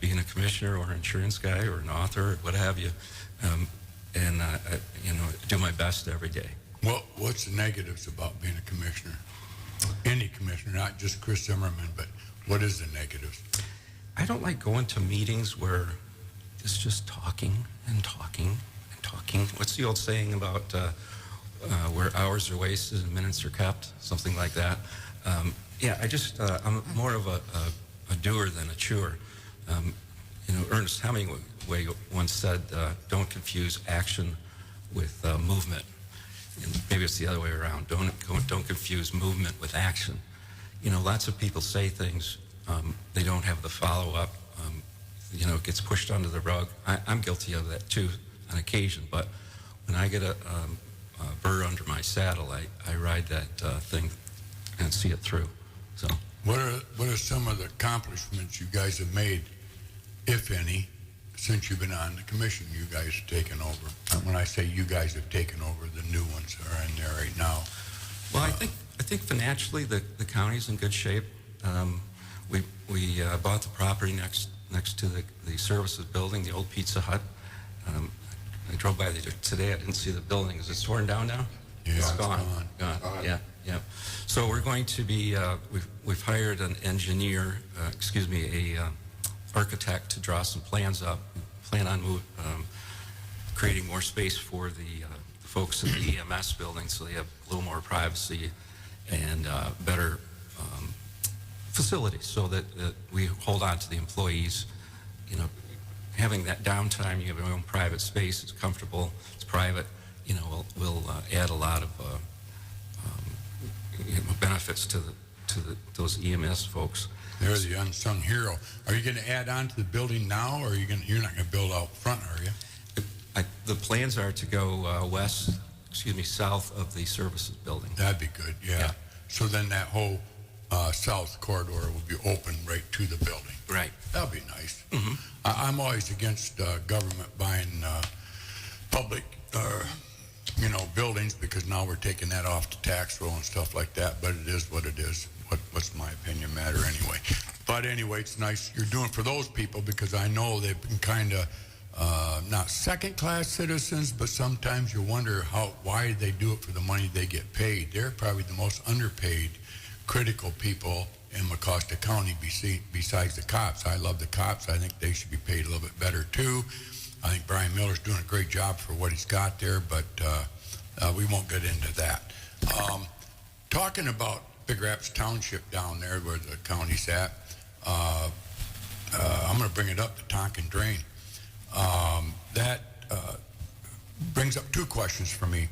being a commissioner or an insurance guy or an author, or what have you, and I, you know, do my best every day. What's the negatives about being a commissioner? Any commissioner, not just Chris Zimmerman, but what is the negatives? I don't like going to meetings where it's just talking and talking and talking. What's the old saying about where hours are wasted and minutes are kept? Something like that. Yeah, I'm more of a doer than a chewer. You know, Ernest Hemingway once said, don't confuse action with movement. And maybe it's the other way around. Don't confuse movement with action. You know, lots of people say things, they don't have the follow-up. You know, it gets pushed under the rug. I'm guilty of that too on occasion, but when I get a burr under my saddle, I ride that thing and see it through. So, what are some of the accomplishments you guys have made, if any, since you've been on the commission you guys have taken over? And when I say you guys have taken over, the new ones are in there right now. Well, I think financially the county's in good shape. We bought the property next to the services building, the old Pizza Hut. I drove by there today. I didn't see the building. Is it torn down now? It's gone. Yeah. So we're going to be, we've hired an engineer, a architect to draw some plans up. We plan on creating more space for the folks in the EMS building so they have a little more privacy and better facilities so that we hold on to the employees. You know, having that downtime, you have your own private space, it's comfortable, it's private, you know, will add a lot of benefits to those EMS folks. They're the unsung hero. Are you going to add on to the building now, or you're not going to build out front, are you? The plans are to go south of the services building. That'd be good, yeah. So then that whole south corridor will be open right to the building. Right. That'd be nice. Mm-hmm. I'm always against government buying public, buildings, because now we're taking that off the tax roll and stuff like that. But it is what it is. What's my opinion matter anyway? But anyway, it's nice you're doing for those people, because I know they've been kind of not second-class citizens, but sometimes you wonder why they do it for the money they get paid. They're probably the most underpaid, critical people in Mecosta County besides the cops. I love the cops. I think they should be paid a little bit better too. I think Brian Miller's doing a great job for what he's got there, but we won't get into that. Talking about Big Rapids Township down there where the county's at, I'm going to bring it up, the Tonkin Drain. That brings up two questions for me.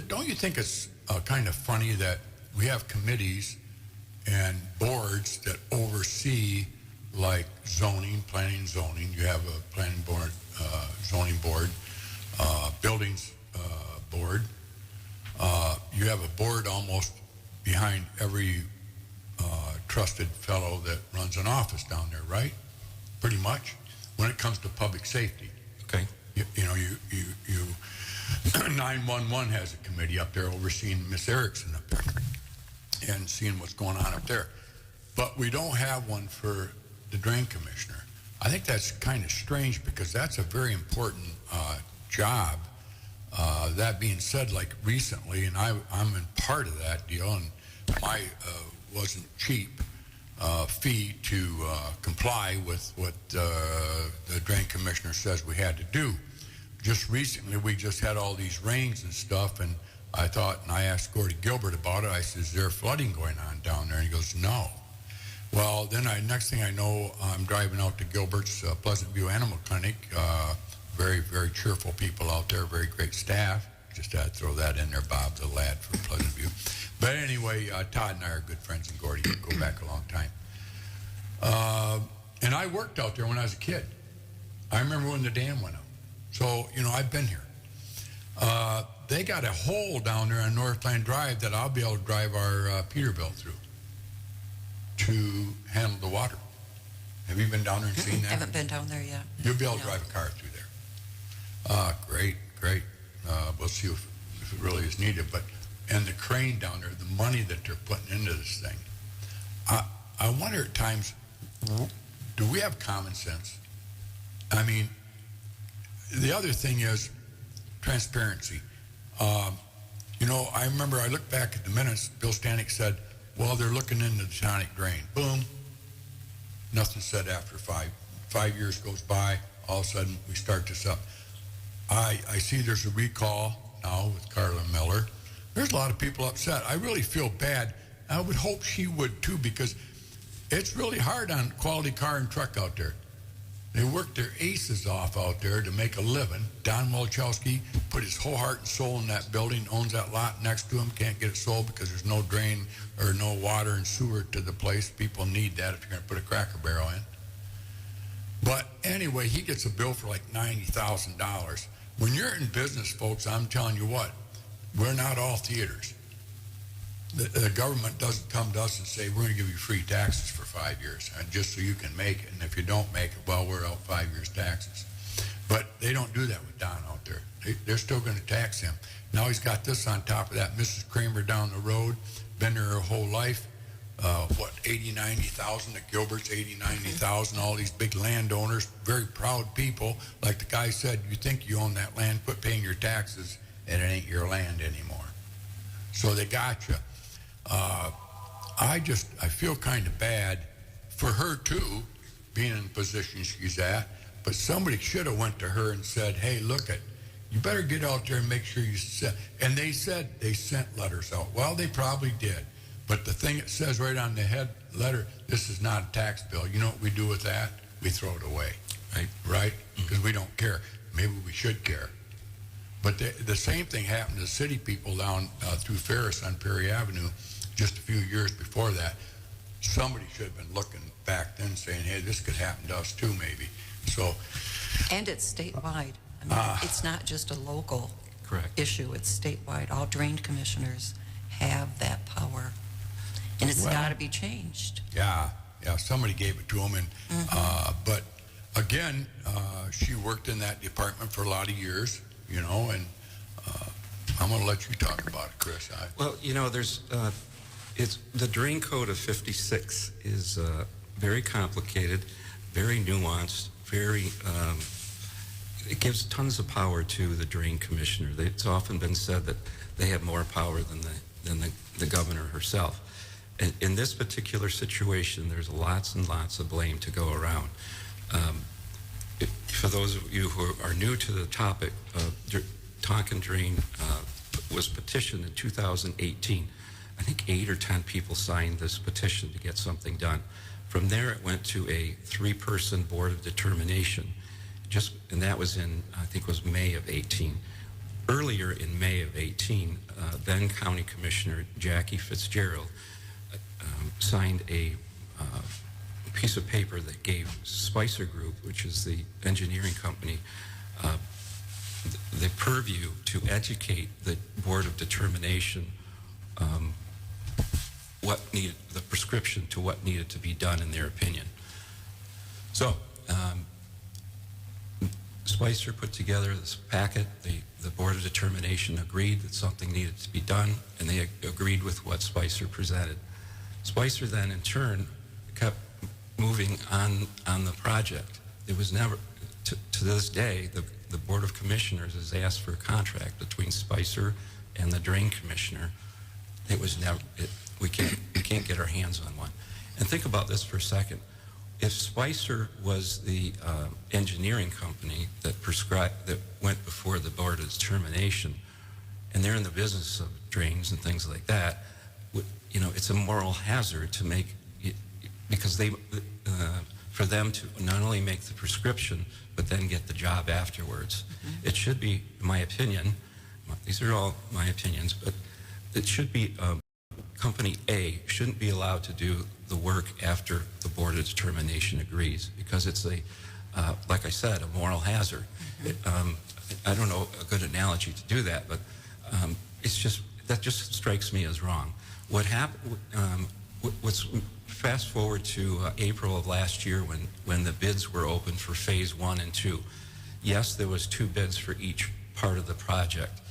Don't you think it's kind of funny that we have committees and boards that oversee, like zoning, planning and zoning? You have a planning board, zoning board, buildings board. You have a board almost behind every trusted fellow that runs an office down there, right? Pretty much, when it comes to public safety. Okay. You know, 911 has a committee up there overseeing Miss Erickson up there and seeing what's going on up there. But we don't have one for the drain commissioner. I think that's kind of strange, because that's a very important job. That being said, like recently, and I'm in part of that deal, and my wasn't cheap fee to comply with what the drain commissioner says we had to do. Just recently, we just had all these rains and stuff, and I thought, and I asked Gordy Gilbert about it. I said, "Is there flooding going on down there?" And he goes, "No." Well, then next thing I know, I'm driving out to Gilbert's Pleasant View Animal Clinic. Very, very cheerful people out there, very great staff. Just had to throw that in there, Bob, the lad from Pleasant View. But anyway, Todd and I are good friends, and Gordy go back a long time. And I worked out there when I was a kid. I remember when the dam went up. So, I've been here. They got a hole down there on Northland Drive that I'll be able to drive our Peterbilt through to handle the water. Have you been down there and seen that? I haven't been down there yet. You'll be able to drive a car through there. Great. We'll see if it really is needed. And the crane down there, the money that they're putting into this thing. I wonder at times, do we have common sense? I mean, the other thing is transparency. I remember I looked back at the minutes. Bill Stanek said, well, they're looking into the Tonic Drain. Boom. Nothing said after 5 years goes by. All of a sudden, we start this up. I see there's a recall now with Carla Miller. There's a lot of people upset. I really feel bad. I would hope she would too, because it's really hard on quality car and truck out there. They work their aces off out there to make a living. Don Walchowski put his whole heart and soul in that building, owns that lot next to him, can't get it sold because there's no drain or no water and sewer to the place. People need that if you're going to put a Cracker Barrel in. But anyway, he gets a bill for like $90,000. When you're in business, folks, I'm telling you what, we're not all theaters. The government doesn't come to us and say, we're going to give you free taxes for 5 years, and just so you can make it. And if you don't make it, well, we're out 5 years taxes. But they don't do that with Don out there. They're still going to tax him. Now he's got this on top of that. Mrs. Kramer down the road, been there her whole life. 80, 90,000 at Gilbert's, 80, 90,000, all these big landowners, very proud people. Like the guy said, you think you own that land, quit paying your taxes, and it ain't your land anymore. So they got you. I feel kind of bad for her too, being in the position she's at. But somebody should have went to her and said, "Hey, look it, you better get out there and make sure you set." And they said they sent letters out. Well, they probably did. But the thing it says right on the head letter, this is not a tax bill. You know what we do with that? We throw it away, right? Because we don't care. Maybe we should care. But the same thing happened to city people down through Ferris on Perry Avenue just a few years before that. Somebody should have been looking back then saying, hey, this could happen to us too, maybe. So, and it's statewide. I mean, it's not just a local issue. It's statewide. All drain commissioners have that power. And it's got to be changed. Yeah, somebody gave it to them. And, but again, she worked in that department for a lot of years, you know, and I'm going to let you talk about it, Chris. Well, you know, there's, it's the drain code of 56 is very complicated, very nuanced, very, it gives tons of power to the drain commissioner. It's often been said that they have more power than the governor herself. In this particular situation, there's lots and lots of blame to go around. For those of you who are new to the topic, Tonkin Drain was petitioned in 2018. I think 8 or 10 people signed this petition to get something done. From there, it went to a 3-person board of determination. And that was in, I think it was May of 18. Earlier in May of 18, then County Commissioner Jackie Fitzgerald signed a piece of paper that gave Spicer Group, which is the engineering company, the purview to educate the Board of Determination what needed, the prescription to what needed to be done in their opinion. So Spicer put together this packet. The Board of Determination agreed that something needed to be done, and they agreed with what Spicer presented. Spicer then, in turn, kept moving on the project. It was never, to this day, the Board of Commissioners has asked for a contract between Spicer and the Drain Commissioner. It was never, we can't get our hands on one. And think about this for a second. If Spicer was the engineering company that went before the Board of Determination, and they're in the business of drains and things like that, you know, it's a moral hazard to make, because for them to not only make the prescription, but then get the job afterwards. Mm-hmm. It should be, in my opinion, these are all my opinions, but it should be, Company A shouldn't be allowed to do the work after the Board of Determination agrees, because it's a, like I said, a moral hazard. Mm-hmm. I don't know a good analogy to do that, but it's just, that just strikes me as wrong. What happened, fast forward to April of last year when the bids were open for phase 1 and 2. Yes, there was 2 bids for each part of the project,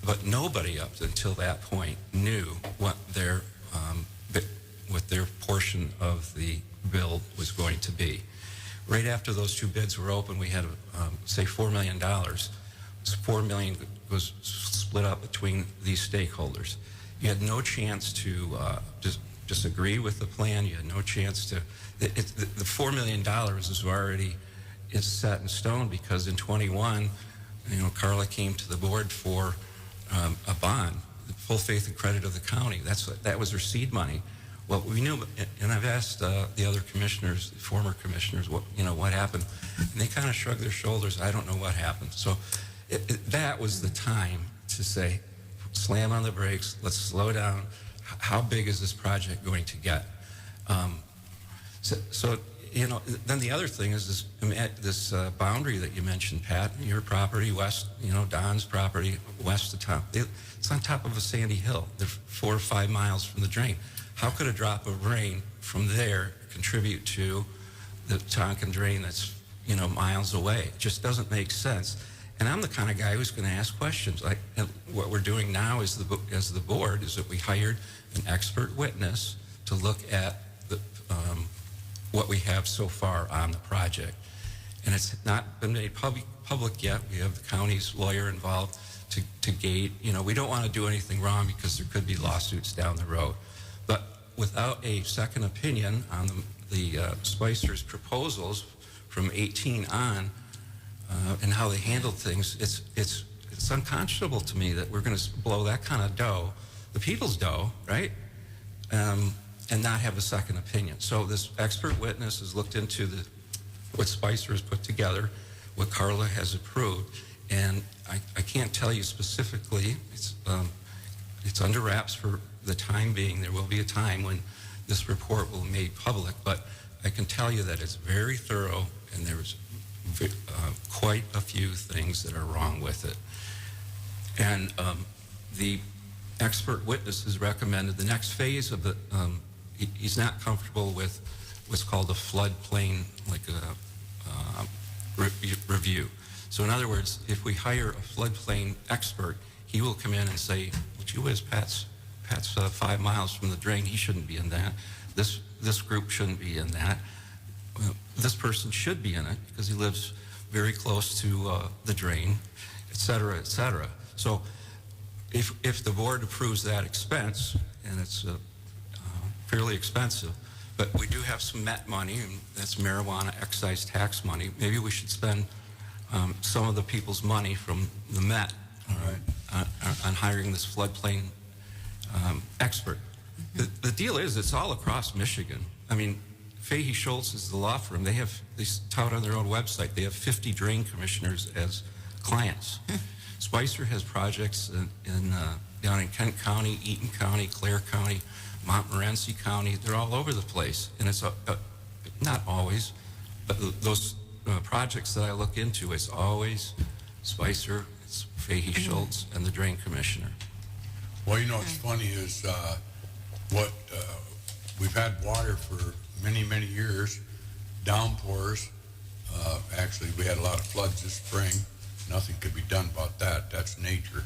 but nobody up until that point knew what their portion of the build was going to be. Right after those 2 bids were open, we had, say, $4 million. $4 million was split up between these stakeholders. You had no chance to just disagree with the plan. You had no chance to. The $4 million is already set in stone, because in 21, you know, Carla came to the board for a bond, the full faith and credit of the county. That was her seed money. Well, we knew, and I've asked the other commissioners, former commissioners, what happened, and they kind of shrugged their shoulders. I don't know what happened. So that was the time to say, slam on the brakes, let's slow down. How big is this project going to get? So you know, then the other thing is this boundary that you mentioned, Pat, your property west, you know, Don's property west of town. It's on top of a sandy hill. They're 4 or 5 miles from the drain. How could a drop of rain from there contribute to the Tonkin drain that's, you know, miles away? It just doesn't make sense. And I'm the kind of guy who's going to ask questions. And what we're doing now as the board is that we hired an expert witness to look at what we have so far on the project. And it's not been made public yet. We have the county's lawyer involved, to gate. You know, we don't want to do anything wrong because there could be lawsuits down the road. But without a second opinion on the Spicer's proposals from 18 on and how they handled things, it's unconscionable to me that we're going to blow that kind of dough, the people's dough, right? And not have a second opinion. So this expert witness has looked into what Spicer has put together, what Carla has approved, and I can't tell you specifically. It's under wraps for the time being. There will be a time when this report will be made public, but I can tell you that it's very thorough, and there's quite a few things that are wrong with it. And the expert witness has recommended the next phase of the, he's not comfortable with what's called a floodplain, like a review. So in other words, if we hire a floodplain expert, he will come in and say, well, gee whiz, Pat's 5 miles from the drain, he shouldn't be in that. This group shouldn't be in that. This person should be in it because he lives very close to the drain, et cetera, et cetera. So if the board approves that expense, and it's fairly expensive, but we do have some MET money, and that's marijuana excise tax money. Maybe we should spend some of the people's money from the MET on hiring this floodplain expert. The deal is, it's all across Michigan. I mean, Fahey Schultz is the law firm. They tout on their own website. They have 50 drain commissioners as clients. Spicer has projects down in Kent County, Eaton County, Clare County, Montmorency County. They're all over the place. And it's not always, but those projects that I look into, it's always Spicer, it's Fahey Schultz, and the drain commissioner. Well, you know, what's funny is we've had water for many, many years, downpours. Actually, we had a lot of floods this spring. Nothing could be done about that. That's nature.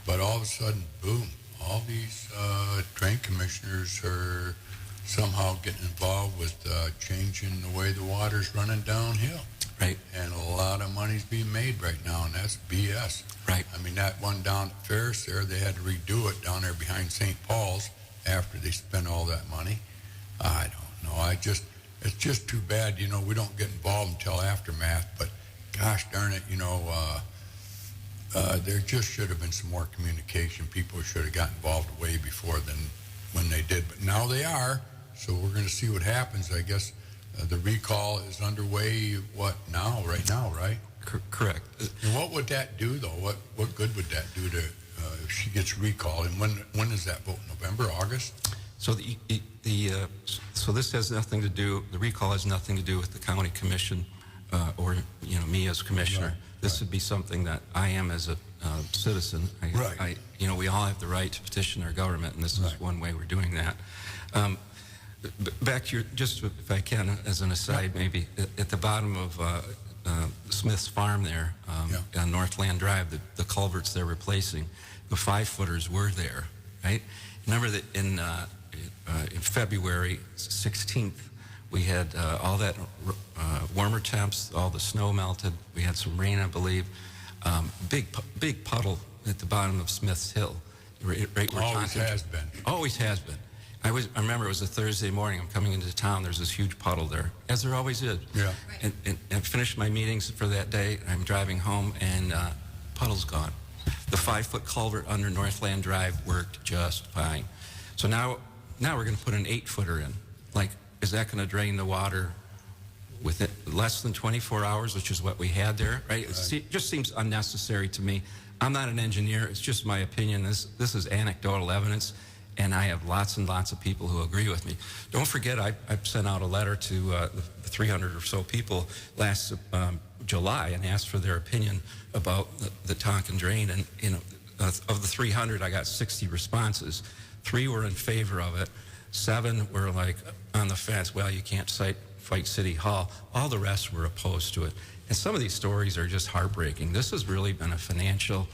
But all of a sudden, boom, all these drain commissioners are somehow getting involved with changing the way the water's running downhill. Right. And a lot of money's being made right now, and that's BS. Right. I mean, that one down at Ferris there, they had to redo it down there behind St. Paul's after they spent all that money. I don't know. It's just too bad, you know, we don't get involved until aftermath, but gosh darn it, you know, there just should have been some more communication. People should have gotten involved way before than when they did, but now they are, so we're going to see what happens. I guess the recall is underway, right now, right? Correct. And what would that do, though? What good would that do to if she gets recalled? And when is that vote? November, August? So so this has nothing to do. The recall has nothing to do with the county commission or me as commissioner. Right. This would be something that I am as a citizen. We all have the right to petition our government, and this is one way we're doing that. Back to just if I can, as an aside, maybe at the bottom of Smith's farm there on Northland Drive, the culverts they're replacing, the 5-footers were there, right? Remember that in February 16th, we had all that warmer temps, all the snow melted. We had some rain, I believe. Big puddle at the bottom of Smith's Hill. Right where Always has been. Always has been. I remember it was a Thursday morning. I'm coming into town. There's this huge puddle there, as there always is. Yeah. And I finished my meetings for that day. I'm driving home, and puddle's gone. The 5-foot culvert under Northland Drive worked just fine. So now we're going to put an 8-footer in. Like, is that going to drain the water within less than 24 hours, which is what we had there, right? It just seems unnecessary to me. I'm not an engineer. It's just my opinion. This is anecdotal evidence, and I have lots and lots of people who agree with me. Don't forget, I sent out a letter to the 300 or so people last July and asked for their opinion about the Tonkin drain. And of the 300, I got 60 responses. 3 were in favor of it. 7 were like on the fence. Well, you can't fight City Hall. All the rest were opposed to it. And some of these stories are just heartbreaking. This has really been a financial,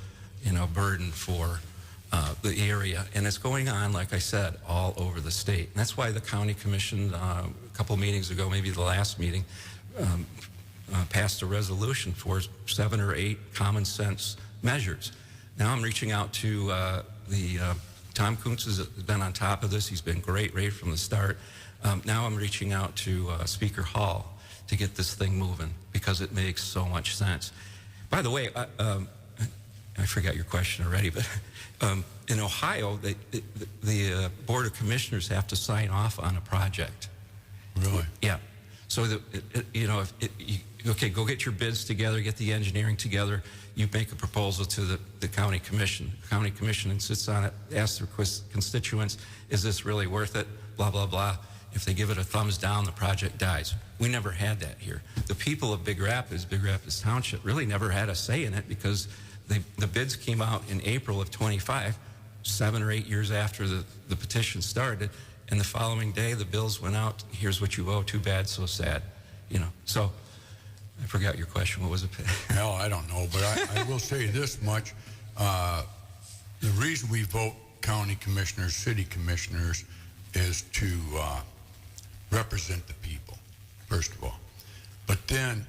burden for the area, and it's going on, like I said, all over the state. And that's why the county commission, a couple meetings ago, maybe the last meeting, passed a resolution for 7 or 8 common sense measures. Now I'm reaching out to Tom Kuntz has been on top of this. He's been great right from the start. Now I'm reaching out to Speaker Hall to get this thing moving because it makes so much sense. By the way, I forgot your question already, but in Ohio, the Board of Commissioners have to sign off on a project. Really? Yeah. So, okay, go get your bids together, get the engineering together. You make a proposal to the county commission. The county commission sits on it, asks their constituents, is this really worth it? Blah, blah, blah. If they give it a thumbs down, the project dies. We never had that here. The people of Big Rapids Township, really never had a say in it because the bids came out in April of 25, 7 or 8 years after the petition started, and the following day the bills went out. Here's what you owe. Too bad, so sad. So I forgot your question. What was it? Well, I don't know, but I will say this much. The reason we vote county commissioners, city commissioners, is to represent the people, first of all. But then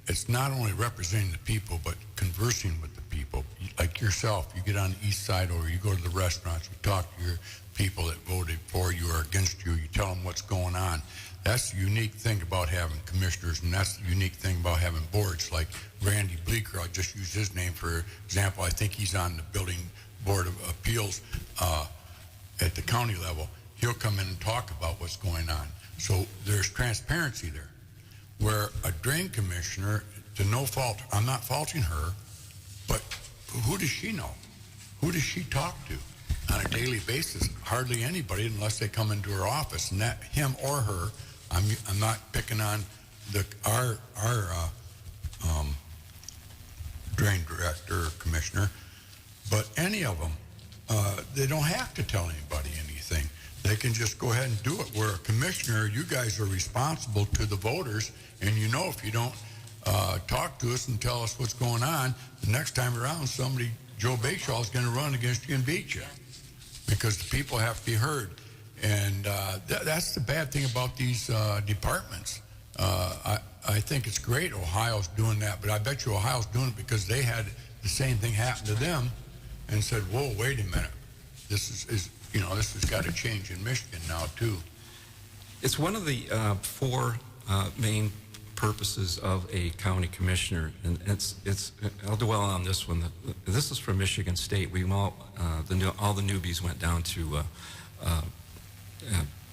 it's not only representing the people, but conversing with the people. Like yourself, you get on the east side or you go to the restaurants, you talk to your people that voted for you or against you, you tell them what's going on. That's the unique thing about having commissioners, and that's the unique thing about having boards. Like Randy Bleeker, I'll just use his name for example. I think he's on the Building Board of Appeals at the county level. He'll come in and talk about what's going on. So there's transparency there. Where a drain commissioner, to no fault, I'm not faulting her, but who does she know? Who does she talk to on a daily basis? Hardly anybody unless they come into her office. And that him or her, I'm not picking on our drain director or commissioner, but any of them, they don't have to tell anybody anything. They can just go ahead and do it. Where a commissioner, you guys are responsible to the voters, and if you don't talk to us and tell us what's going on, the next time around, Joe Bechaz is going to run against you and beat you because the people have to be heard. And that's the bad thing about these departments. I think it's great Ohio's doing that, but I bet you Ohio's doing it because they had the same thing happen to them and said, whoa, wait a minute. This has got to change in Michigan now, too. It's one of the 4 main purposes of a county commissioner, and I'll dwell on this one. This is from Michigan State. All the newbies went down to a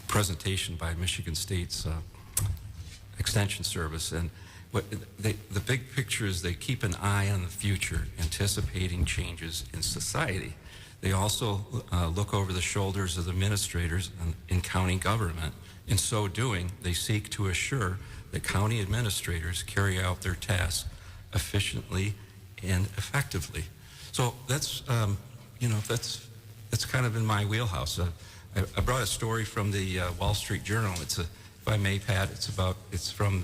presentation by Michigan State's Extension Service, and the big picture is they keep an eye on the future, anticipating changes in society. They also look over the shoulders of the administrators in county government. In so doing, they seek to assure that county administrators carry out their tasks efficiently and effectively. So that's kind of in my wheelhouse. I brought a story from the Wall Street Journal. If I may, Pat, it's from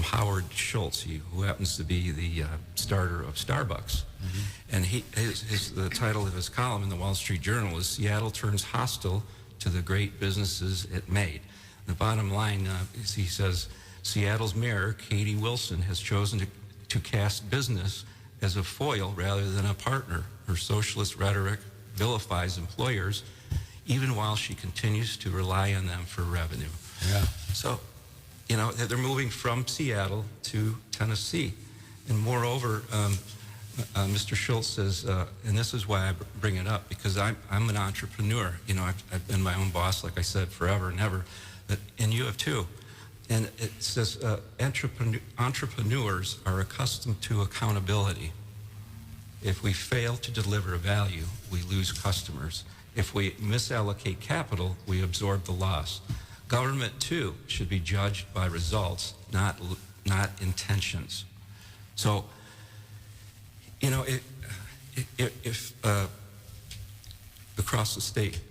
Howard Schultz, who happens to be the starter of Starbucks. Mm-hmm. And the title of his column in the Wall Street Journal is "Seattle Turns Hostile to the Great Businesses It Made." The bottom line is he says, Seattle's mayor, Katie Wilson, has chosen to cast business as a foil rather than a partner. Her socialist rhetoric vilifies employers, even while she continues to rely on them for revenue. Yeah. So, they're moving from Seattle to Tennessee. And moreover, Mr. Schultz says, and this is why I bring it up, because I'm an entrepreneur. I've been my own boss, like I said, forever and ever. And you have too. And it says entrepreneurs are accustomed to accountability. If we fail to deliver value, we lose customers. If we misallocate capital, we absorb the loss. Government, too, should be judged by results, not intentions. So, if across the state,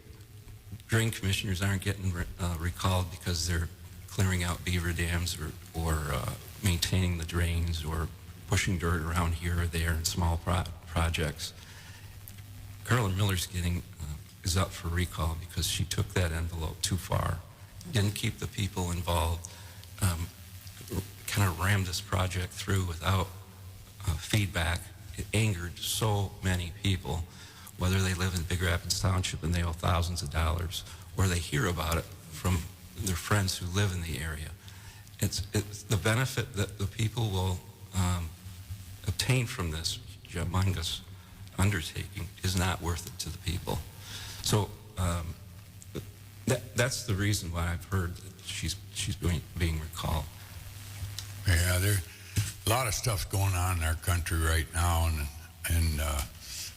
drain commissioners aren't getting recalled because they're clearing out beaver dams or maintaining the drains or pushing dirt around here or there in small projects, Carolyn Miller's is up for recall because she took that envelope too far. Didn't keep the people involved, kind of rammed this project through without feedback, it angered so many people, whether they live in Big Rapids Township and they owe thousands of dollars, or they hear about it from their friends who live in the area. It's the benefit that the people will obtain from this humongous undertaking is not worth it to the people. So that's the reason why I've heard that she's being recalled. Yeah, there's a lot of stuff going on in our country right now, and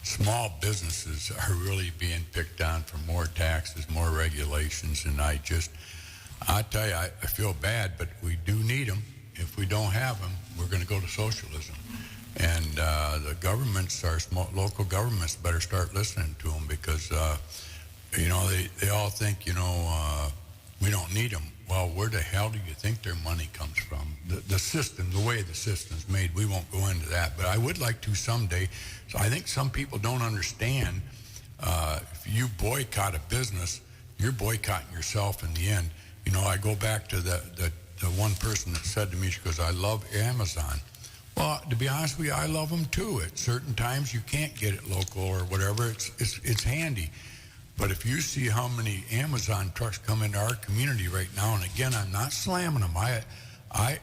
small businesses are really being picked on for more taxes, more regulations, and I tell you, I feel bad, but we do need them. If we don't have them, we're going to go to socialism. And the governments, our local governments, better start listening to them because, they all think, we don't need them. Well, where the hell do you think their money comes from? The system, the way the system's made, we won't go into that. But I would like to someday. So I think some people don't understand if you boycott a business, you're boycotting yourself in the end. I go back to the one person that said to me, she goes, I love Amazon. Well, to be honest with you, I love them too. At certain times, you can't get it local or whatever. It's handy. But if you see how many Amazon trucks come into our community right now, and again, I'm not slamming them. I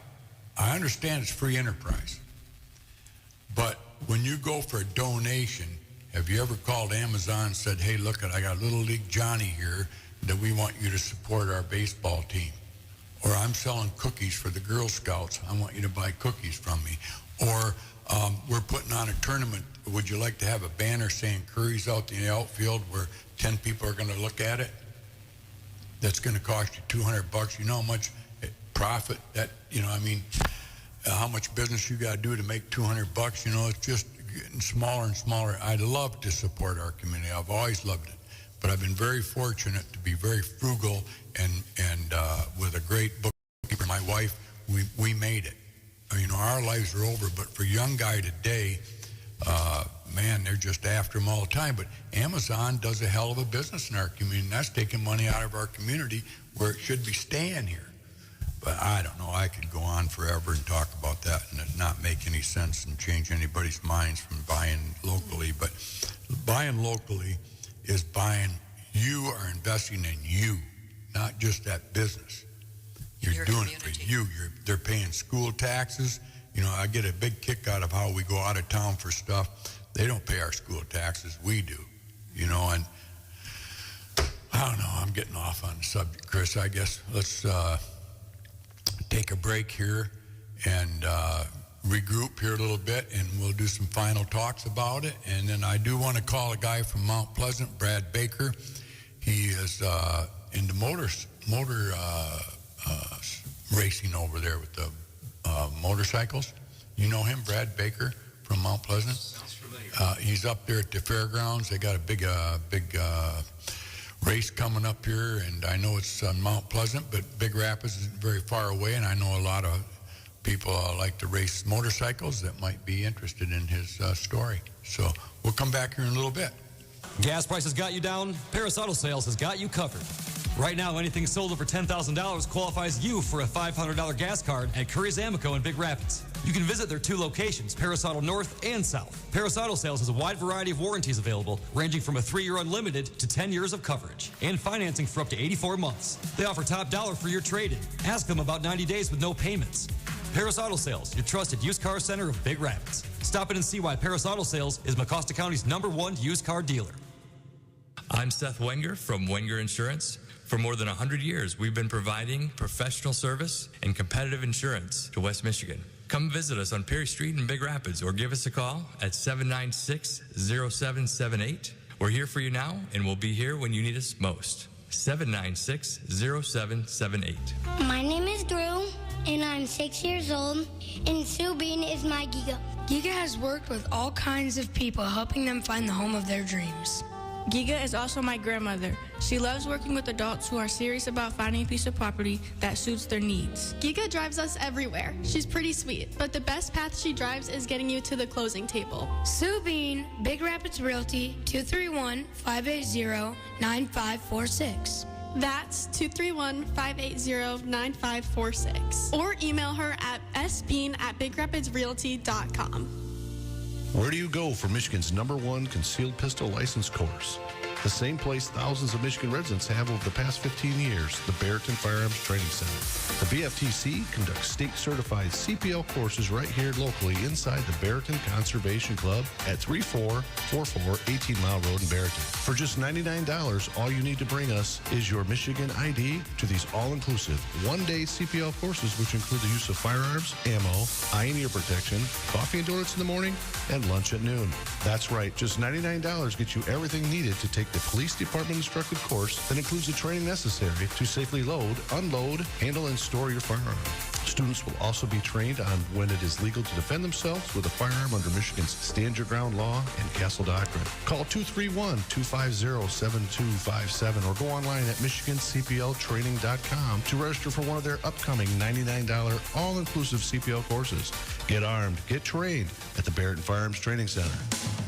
understand it's free enterprise. But when you go for a donation, have you ever called Amazon and said, hey, look, I got Little League Johnny here that we want you to support our baseball team? Or I'm selling cookies for the Girl Scouts. I want you to buy cookies from me. Or we're putting on a tournament. Would you like to have a banner saying Curry's out in the outfield where 10 people are going to look at it? That's going to cost you $200. You know how much profit that, how much business you got to do to make $200? It's just getting smaller and smaller. I'd love to support our community. I've always loved it. But I've been very fortunate to be very frugal and with a great bookkeeper. My wife, we made it. Our lives are over, but for a young guy today, man, they're just after them all the time. But Amazon does a hell of a business in our community, and that's taking money out of our community where it should be staying here. But I don't know. I could go on forever and talk about that and it not make any sense and change anybody's minds from buying locally. But buying locally is buying, you are investing in you, not just that business. You're doing it for you. They're paying school taxes. I get a big kick out of how we go out of town for stuff. They don't pay our school taxes. We do. And I don't know. I'm getting off on the subject, Chris. I guess let's take a break here and regroup here a little bit, and we'll do some final talks about it. And then I do want to call a guy from Mount Pleasant, Brad Baker. He is into motor racing over there with the motorcycles. You know him, Brad Baker from Mount Pleasant? Sounds familiar. He's up there at the fairgrounds. They got a big race coming up here, and I know it's on Mount Pleasant, but Big Rapids isn't very far away, and I know a lot of people like to race motorcycles that might be interested in his story. So we'll come back here in a little bit. Gas prices got you down? Paris Auto Sales has got you covered. Right now, anything sold over $10,000 qualifies you for a $500 gas card at Curries Amico in Big Rapids. You can visit their two locations, Paris Auto North and South. Paris Auto Sales has a wide variety of warranties available, ranging from a 3-year unlimited to 10 years of coverage, and financing for up to 84 months. They offer top dollar for your trade-in. Ask them about 90 days with no payments. Paris Auto Sales, your trusted used car center of Big Rapids. Stop in and see why Paris Auto Sales is Mecosta County's #1 used car dealer. I'm Seth Wenger from Wenger Insurance. For more than 100 years, we've been providing professional service and competitive insurance to West Michigan. Come visit us on Perry Street in Big Rapids or give us a call at 796-0778. We're here for you now, and we'll be here when you need us most. 796-0778. My name is Drew, and I'm 6 years old, and Sue Bean is my Giga. Giga has worked with all kinds of people, helping them find the home of their dreams. Giga is also my grandmother. She loves working with adults who are serious about finding a piece of property that suits their needs. Giga drives us everywhere. She's pretty sweet, but the best path she drives is getting you to the closing table. Sue Bean, Big Rapids Realty, 231-580-9546. That's 231-580-9546. Or email her at sbean@bigrapidsrealty.com. Where do you go for Michigan's #1 concealed pistol license course? The same place thousands of Michigan residents have over the past 15 years, the Barrington Firearms Training Center. The BFTC conducts state-certified CPL courses right here locally inside the Barrington Conservation Club at 3444 18 Mile Road in Barrington. For just $99, all you need to bring us is your Michigan ID to these all-inclusive one-day CPL courses, which include the use of firearms, ammo, eye and ear protection, coffee and donuts in the morning, and lunch at noon. That's right, just $99 gets you everything needed to take the police department instructed course that includes the training necessary to safely load, unload, handle, and store your firearm. Students will also be trained on when it is legal to defend themselves with a firearm under Michigan's Stand Your Ground law and Castle Doctrine. Call 231-250-7257 or go online at michigancpltraining.com to register for one of their upcoming $99 all-inclusive CPL courses. Get armed, get trained at the Barrington Firearms Training Center.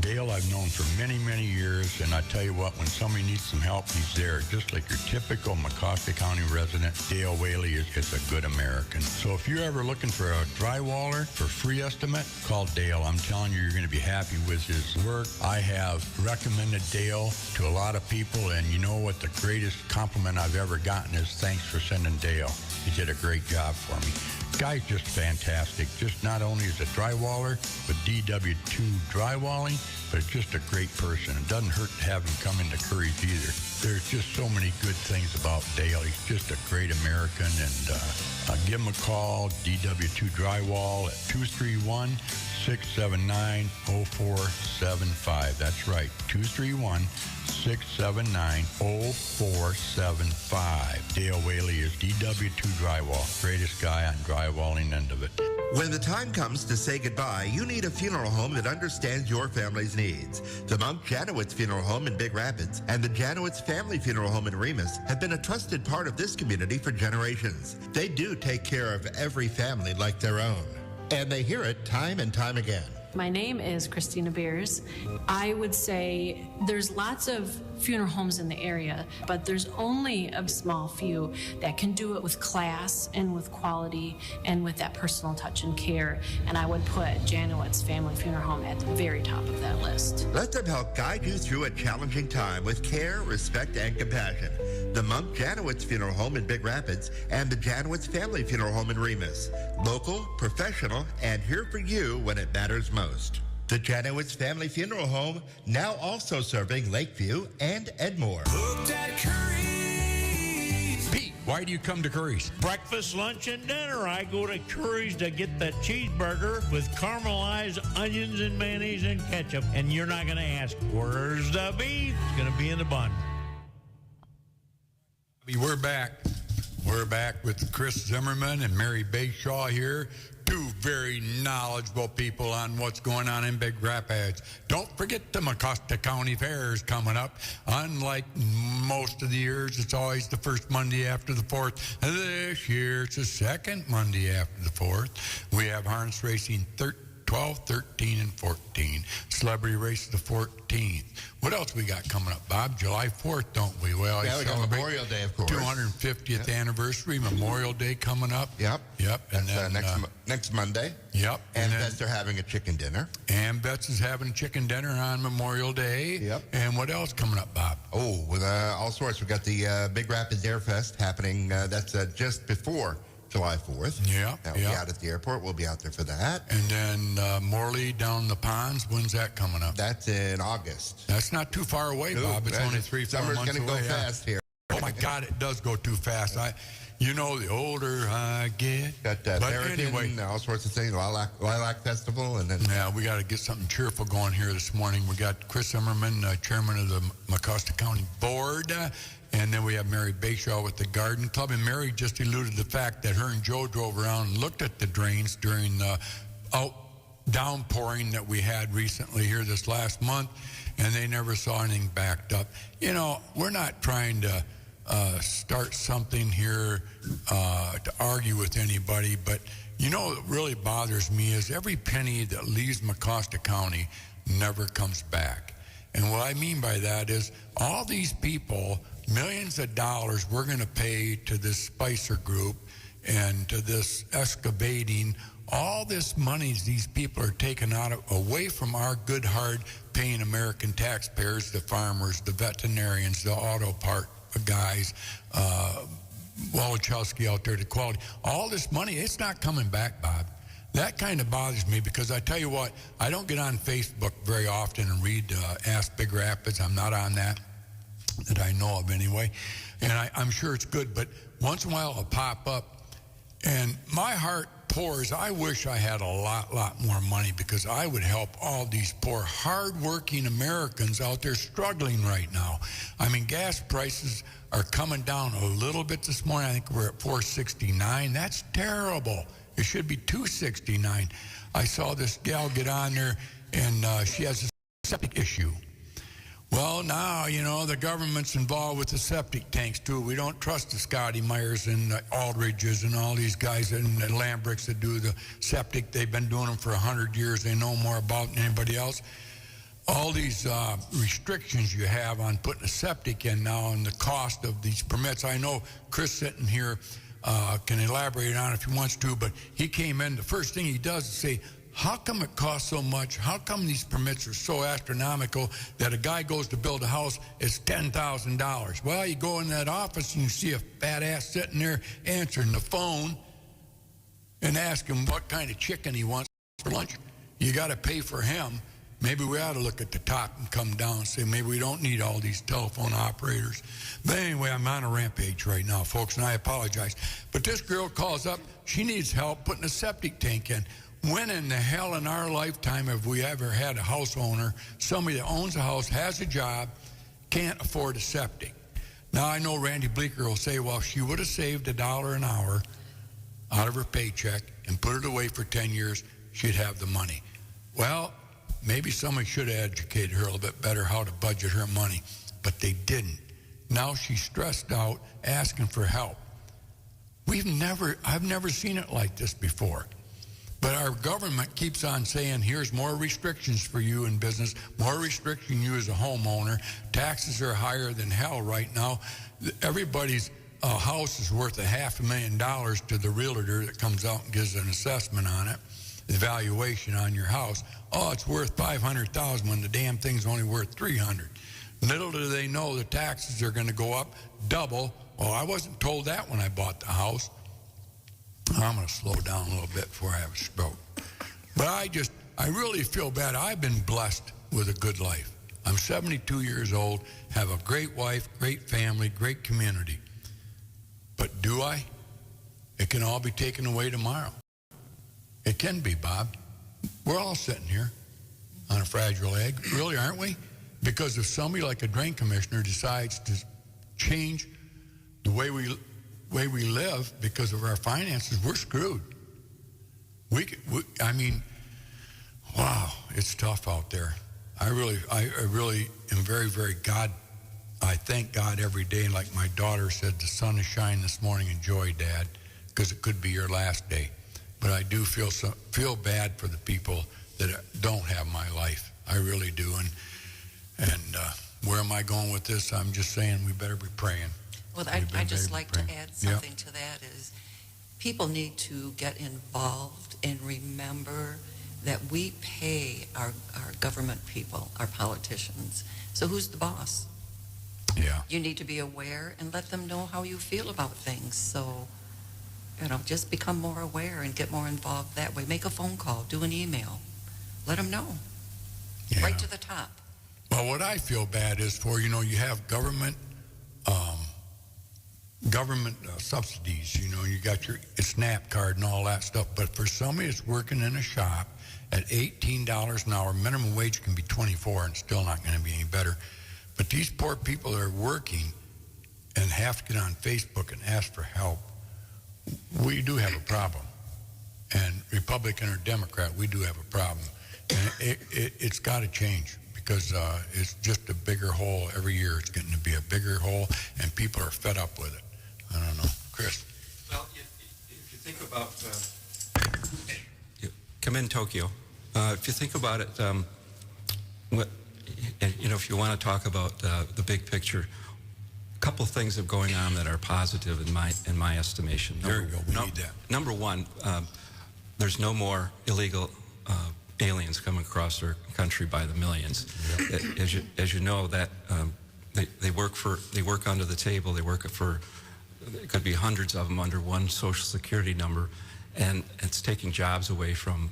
Dale I've known for many, many years, and I tell you what, when somebody needs some help, he's there. Just like your typical Mecosta County resident, Dale Whaley is a good American. So if you're ever looking for a drywaller for free estimate, call Dale. I'm telling you, you're going to be happy with his work. I have recommended Dale to a lot of people, and you know what? The greatest compliment I've ever gotten is thanks for sending Dale. He did a great job for me. Guy's just fantastic. Just not only is a drywaller with DW2 drywalling, but just a great person. It doesn't hurt to have him come into Curry's either. There's just so many good things about Dale. He's just a great American, and give him a call, DW2 Drywall at 231-679-0475. That's right, 231-679-0475. Dale Whaley is DW2 Drywall. Greatest guy on drywalling end of it. When the time comes to say goodbye, you need a funeral home that understands your family's needs. The Monk Janowitz Funeral Home in Big Rapids and the Janowitz Family Funeral Home in Remus have been a trusted part of this community for generations. They do take care of every family like their own, and they hear it time and time again. My name is Christina Beers. I would say there's lots of funeral homes in the area, but there's only a small few that can do it with class and with quality and with that personal touch and care. And I would put Janowitz Family Funeral Home at the very top of that list. Let them help guide you through a challenging time with care, respect, and compassion. The Monk Janowitz Funeral Home in Big Rapids and the Janowitz Family Funeral Home in Remus. Local, professional, and here for you when it matters most. The Janowitz Family Funeral Home, now also serving Lakeview and Edmore. Pete, why do you come to Curry's? Breakfast, lunch, and dinner. I go to Curry's to get that cheeseburger with caramelized onions and mayonnaise and ketchup. And you're not going to ask, where's the beef? It's going to be in the bun. We're back. We're back with Chris Zimmerman and Mary Bechaz here. Two very knowledgeable people on what's going on in Big Rapids. Don't forget the Mecosta County Fair is coming up. Unlike most of the years, it's always the first Monday after the 4th. This year, it's the second Monday after the 4th. We have harness racing 12, 13, and 14. Celebrity race the 14th. What else we got coming up, Bob? July 4th, don't we? Well, yeah, we got Memorial Day, of course. 250th anniversary, Memorial Day coming up. Yep. And then next Monday. Yep. And Bets are having a chicken dinner. And Bets is having chicken dinner on Memorial Day. Yep. And what else coming up, Bob? Oh, with all sorts. We got the Big Rapids Air Fest happening. That's just before July 4th. Yeah. We'll be out at the airport. We'll be out there for that. And then Morley down the ponds. When's that coming up? That's in August. That's not too far away, Bob. It's only 3-4 months away. Summer's going to go fast here. Oh, my God, it does go too fast. The older I get. Got Barrington, all sorts of things, Lilac Festival. And then yeah, we got to get something cheerful going here this morning. We got Chris Zimmerman, chairman of the Mecosta County Board. And then we have Mary Bechaz with the Garden Club. And Mary just alluded to the fact that her and Joe drove around and looked at the drains during the downpouring that we had recently here this last month, and they never saw anything backed up. You know, we're not trying to start something here to argue with anybody, but you know what really bothers me is every penny that leaves Mecosta County never comes back. And what I mean by that is all these people, millions of dollars we're going to pay to this Spicer Group and to this excavating all this money these people are taking away from our good, hard-paying American taxpayers, the farmers, the veterinarians, the auto part guys, Wachowski out there, the quality. All this money, it's not coming back, Bob. That kind of bothers me because I tell you what, I don't get on Facebook very often and read Ask Big Rapids. I'm not on that I know of anyway. And I'm sure it's good, but once in a while it'll pop up. And my heart pours. I wish I had a lot more money because I would help all these poor, hard-working Americans out there struggling right now. I mean, gas prices are coming down a little bit this morning. I think we're at $4.69. That's terrible. It should be $2.69. I saw this gal get on there, and she has a septic issue. Well, now, you know, the government's involved with the septic tanks, too. We don't trust the Scotty Myers and the Aldridges and all these guys and the Lambricks that do the septic. They've been doing them for 100 years. They know more about than anybody else. All these restrictions you have on putting a septic in now and the cost of these permits. I know Chris sitting here can elaborate on it if he wants to, but he came in. The first thing he does is say, how come it costs so much? How come these permits are so astronomical that a guy goes to build a house, it's $10,000? Well, you go in that office and you see a fat ass sitting there answering the phone and ask him what kind of chicken he wants for lunch. You got to pay for him. Maybe we ought to look at the top and come down and say maybe we don't need all these telephone operators. But anyway, I'm on a rampage right now, folks, and I apologize. But this girl calls up. She needs help putting a septic tank in. When in the hell in our lifetime have we ever had a house owner, somebody that owns a house, has a job, can't afford a septic? Now, I know Randy Bleeker will say, well, if she would have saved $1 an hour out of her paycheck and put it away for 10 years, she'd have the money. Well, maybe somebody should have educated her a little bit better how to budget her money, but they didn't. Now she's stressed out, asking for help. I've never seen it like this before. But our government keeps on saying, here's more restrictions for you in business, more restriction you as a homeowner. Taxes are higher than hell right now. Everybody's house is worth $500,000 to the realtor that comes out and gives an assessment on it, the valuation on your house. Oh, it's worth $500,000 when the damn thing's only worth $300,000. Little do they know the taxes are going to go up double. Well, I wasn't told that when I bought the house. I'm going to slow down a little bit before I have a stroke. But I really feel bad. I've been blessed with a good life. I'm 72 years old, have a great wife, great family, great community. But do I? It can all be taken away tomorrow. It can be, Bob. We're all sitting here on a fragile egg, really, aren't we? Because if somebody like a drain commissioner decides to change the way we live because of our finances, we're screwed. I mean, wow, it's tough out there. I really am very, very I thank God every day. Like my daughter said, the sun is shining this morning. Enjoy, Dad, because it could be your last day. But I do feel bad for the people that don't have my life. I really do. And where am I going with this? I'm just saying we better be praying. Well, I'd just like to add something to that is people need to get involved and remember that we pay our government people, our politicians. So who's the boss? Yeah. You need to be aware and let them know how you feel about things. So, just become more aware and get more involved that way. Make a phone call, do an email. Let them know. Yeah. Right to the top. Well, what I feel bad is for, you have government subsidies, you got your SNAP card and all that stuff. But for somebody that's working in a shop at $18 an hour, minimum wage can be $24 and still not going to be any better. But these poor people that are working and have to get on Facebook and ask for help, we do have a problem. And Republican or Democrat, we do have a problem. And it's got to change because it's just a bigger hole every year. It's getting to be a bigger hole, and people are fed up with it. I don't know. Chris? Well, if you think about, come in Tokyo. If you think about it, if you want to talk about the big picture, a couple of things are going on that are positive in my estimation. There you go. We need that. Number one, there's no more illegal aliens coming across our country by the millions. As you know, that they work under the table. They work for, it could be hundreds of them under one Social Security number, and it's taking jobs away from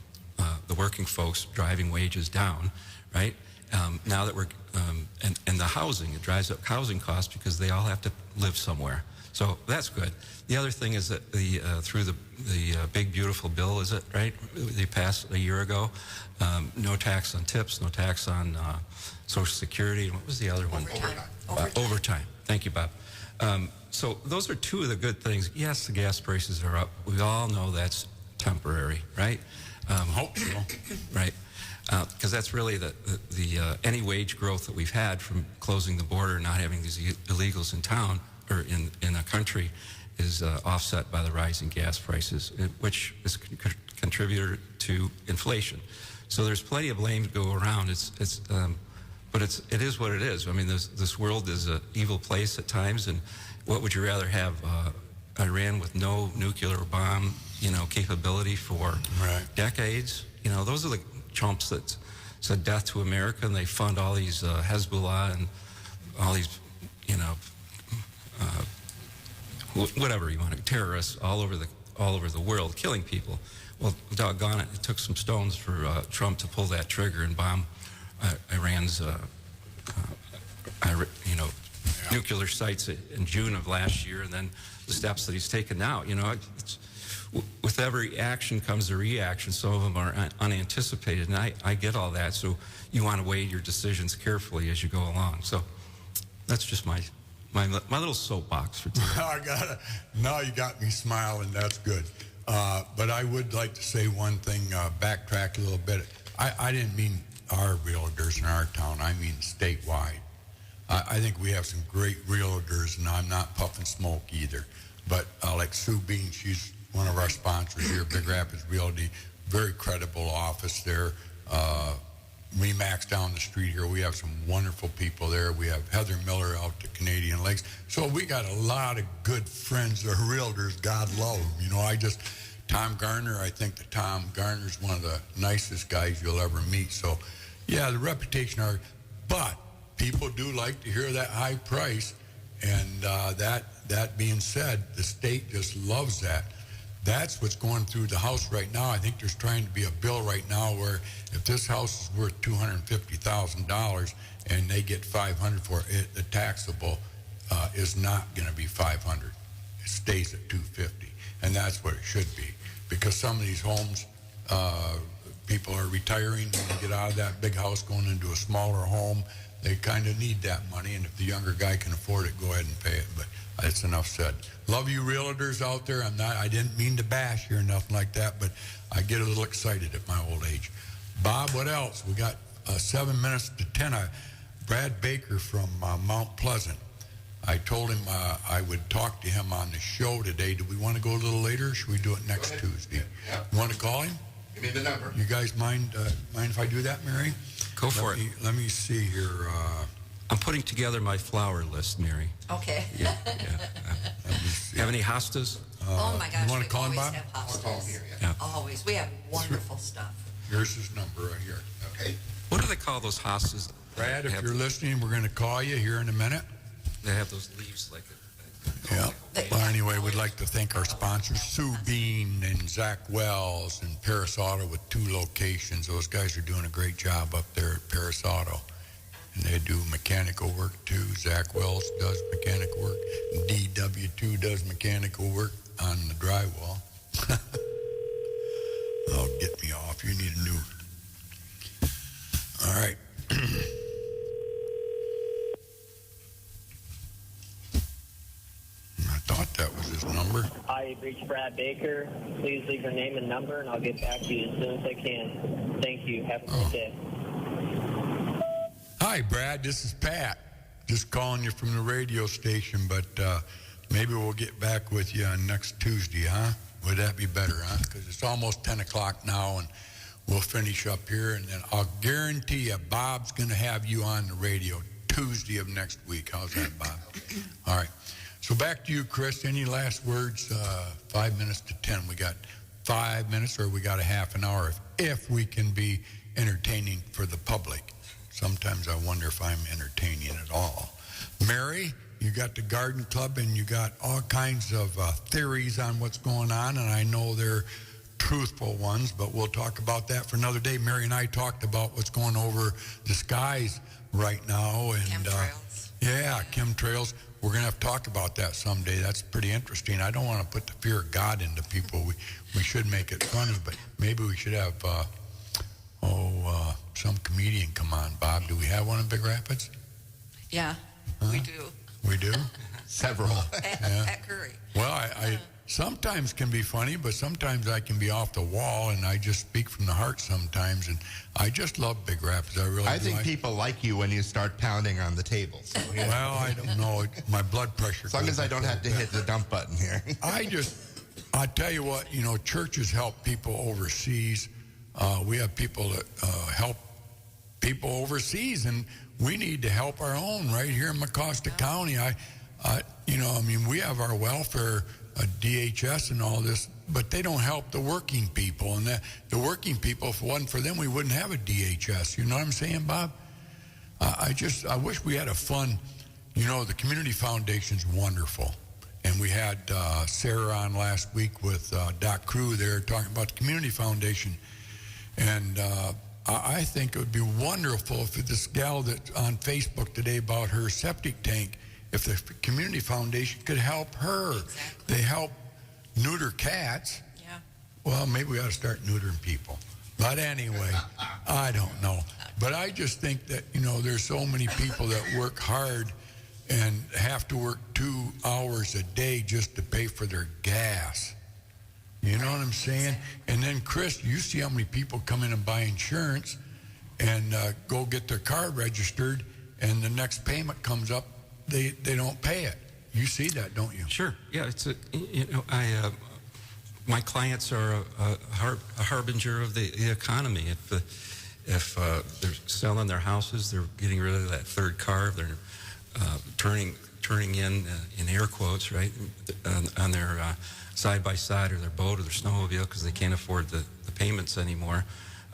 the working folks, driving wages down, right? Now that we're and the housing, it drives up housing costs because they all have to live somewhere. So that's good. The other thing is that through the big beautiful bill, is it right? They passed a year ago. No tax on tips, no tax on Social Security. What was the other one? Overtime. Thank you, Bob. So those are two of the good things. Yes, the gas prices are up. We all know that's temporary, right? Hope so. Right. Because that's really the any wage growth that we've had from closing the border, not having these illegals in town or in a country, is offset by the rising gas prices, which is a contributor to inflation. So there's plenty of blame to go around. But it is what it is. I mean, this world is an evil place at times, and what would you rather have? Iran with no nuclear bomb, capability for decades? Those are the chumps that said death to America, and they fund all these Hezbollah and all these, whatever you want to, terrorists all over the world, killing people. Well, doggone it, it took some stones for Trump to pull that trigger and bomb Iran's, nuclear sites in June of last year, and then the steps that he's taken now. With every action comes a reaction. Some of them are unanticipated, and I get all that. So you want to weigh your decisions carefully as you go along. So that's just my little soapbox for today. Now you got me smiling. That's good. But I would like to say one thing, backtrack a little bit. I didn't mean our realtors in our town. I mean statewide. I think we have some great realtors, and I'm not puffing smoke either. But like Sue Bean, she's one of our sponsors here, Big Rapids Realty, very credible office there. Remax down the street here, we have some wonderful people there. We have Heather Miller out to Canadian Lakes. So we got a lot of good friends that are realtors. God love them. Tom Garner, I think that Tom Garner's one of the nicest guys you'll ever meet. So, yeah, the reputation but people do like to hear that high price. And that being said, the state just loves that. That's what's going through the House right now. I think there's trying to be a bill right now where if this house is worth $250,000 and they get $500 for it, the taxable is not going to be $500. It stays at $250, and that's what it should be. Because some of these homes, people are retiring when they get out of that big house, going into a smaller home. They kind of need that money, and if the younger guy can afford it, go ahead and pay it. But that's enough said. Love you realtors out there. I didn't mean to bash you or nothing like that, but I get a little excited at my old age. Bob, what else? We got 7 minutes to 10. Brad Baker from Mount Pleasant. I told him I would talk to him on the show today. Do we want to go a little later, or should we do it next Tuesday? Yeah. You want to call him? Give me the number. You guys mind if I do that, Mary? Go for it. Let me see here. I'm putting together my flower list, Mary. Okay. Yeah. Have any hostas? Oh my gosh, you want we to call him, always Bob? have hostas. Call him here, yeah. Always. We have wonderful stuff. Here's his number right here. Okay. What do they call those hostas? Brad, if you're listening, we're going to call you here in a minute. They have those leaves like Yeah. Well, anyway, we'd like to thank our sponsors, Sue Bean and Zach Wells and Paris Auto with 2 locations. Those guys are doing a great job up there at Paris Auto. And they do mechanical work too. Zach Wells does mechanical work. DW2 does mechanical work on the drywall. Oh, get me off. You need a new. All right. I thought that was his number. Hi, you've reached Brad Baker. Please leave your name and number, and I'll get back to you as soon as I can. Thank you. Have a good day. Hi, Brad. This is Pat. Just calling you from the radio station, but maybe we'll get back with you on next Tuesday, huh? Would that be better, huh? Because it's almost 10 o'clock now, and we'll finish up here, and then I'll guarantee you Bob's going to have you on the radio Tuesday of next week. How's that, Bob? All right. So back to you, Chris. Any last words? 5 minutes to 10. We got 5 minutes or we got a half an hour if we can be entertaining for the public. Sometimes I wonder if I'm entertaining at all. Mary, you got the garden club and you got all kinds of theories on what's going on, and I know they're truthful ones, but we'll talk about that for another day. Mary and I talked about what's going over the skies right now. And chemtrails. Chemtrails. We're going to have to talk about that someday. That's pretty interesting. I don't want to put the fear of God into people. We should make it funny, but maybe we should have some comedian come on. Bob, do we have one in Big Rapids? Yeah, we do. We do? Several. At Curry. Well, I sometimes can be funny, but sometimes I can be off the wall, and I just speak from the heart sometimes, and I just love Big Rapids. I think people like you when you start pounding on the table. So, yeah. Well, I don't know. My blood pressure. As long as I don't have to hit the dump button here. I tell you what, churches help people overseas. We have people that help people overseas, and we need to help our own right here in Mecosta County. We have our welfare, DHS and all this, but they don't help the working people. And the working people, if it wasn't for them, we wouldn't have a DHS. You know what I'm saying, Bob? I wish we had a fun, the Community Foundation's wonderful. And we had Sarah on last week with Doc Crew there talking about the Community Foundation. And I think it would be wonderful if this gal that's on Facebook today about her septic tank, if the Community Foundation could help her. Exactly. They help neuter cats. Yeah. Well, maybe we ought to start neutering people. But anyway, I don't know. But I just think that, there's so many people that work hard and have to work 2 hours a day just to pay for their gas. You know what I'm saying? And then, Chris, you see how many people come in and buy insurance and go get their car registered, and the next payment comes up, they don't pay it. You see that, don't you? Sure. Yeah, it's my clients are a harbinger of the economy. If they're selling their houses, they're getting rid of that third car, they're turning in air quotes, right, on their side-by-side or their boat or their snowmobile because they can't afford the payments anymore.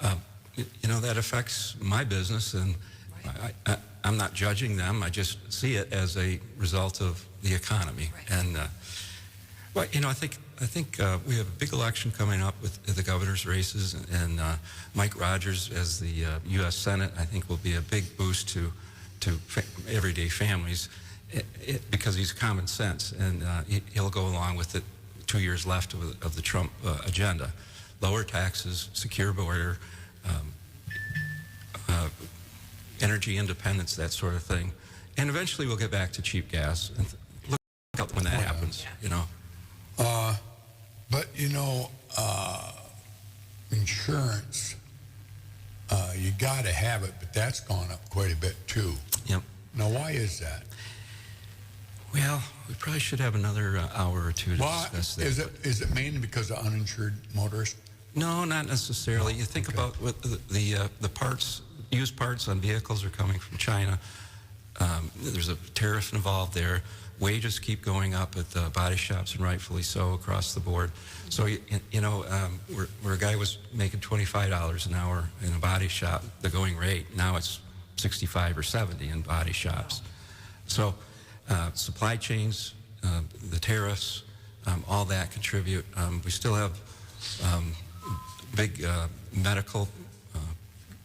That affects my business, and I'm not judging them. I just see it as a result of the economy. Right. And I think we have a big election coming up with the governor's races, and Mike Rogers as the U.S. Senate, I think, will be a big boost to everyday families because he's common sense, and he'll go along with it. 2 years left of the Trump agenda. Lower taxes, secure border, energy independence, that sort of thing. And eventually we'll get back to cheap gas. And look out when that happens, But, insurance, you got to have it, but that's gone up quite a bit too. Yep. Now, why is that? Well, we probably should have another hour or two to discuss that. Is it mainly because of uninsured motorists? No, not necessarily. No? You think about what the parts, used parts on vehicles are coming from China. There's a tariff involved there. Wages keep going up at the body shops, and rightfully so, across the board. So, where a guy was making $25 an hour in a body shop, the going rate, now it's 65 or 70 in body shops. So, supply chains, the tariffs, all that contribute. We still have big medical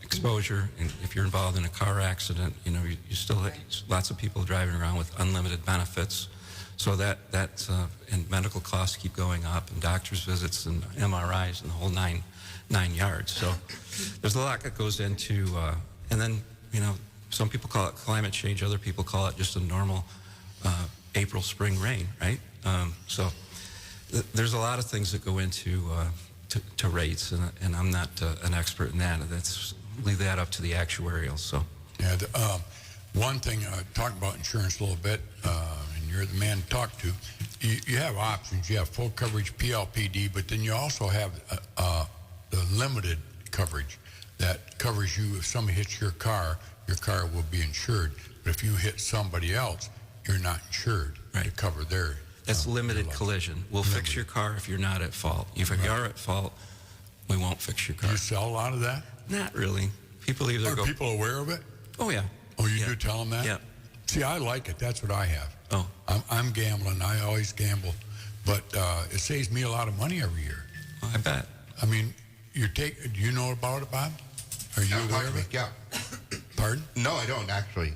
exposure, and if you're involved in a car accident, you still have lots of people driving around with unlimited benefits. So and medical costs keep going up, and doctor's visits and MRIs and the whole nine yards. So there's a lot that goes into, and then some people call it climate change, other people call it just a normal April spring rain, right? So there's a lot of things that go into to rates, and I'm not an expert in that. Leave that up to the actuarials. So yeah, one thing talking about insurance a little bit, and you're the man to talk to. You have options. You have full coverage, PLPD, but then you also have the limited coverage that covers you if somebody hits your car will be insured. But if you hit somebody else, you're not insured to cover their That's limited collision. We'll fix your car if you're not at fault. If you are at fault, we won't fix your car. Do you sell a lot of that? Not really. People either Are people aware of it? Oh, yeah. Oh, you do tell them that? Yeah. See, I like it. That's what I have. Oh. I'm gambling. I always gamble. But it saves me a lot of money every year. I bet. I mean, do you know about it, Bob? Are you aware of it? Yeah. Pardon? No, I don't actually.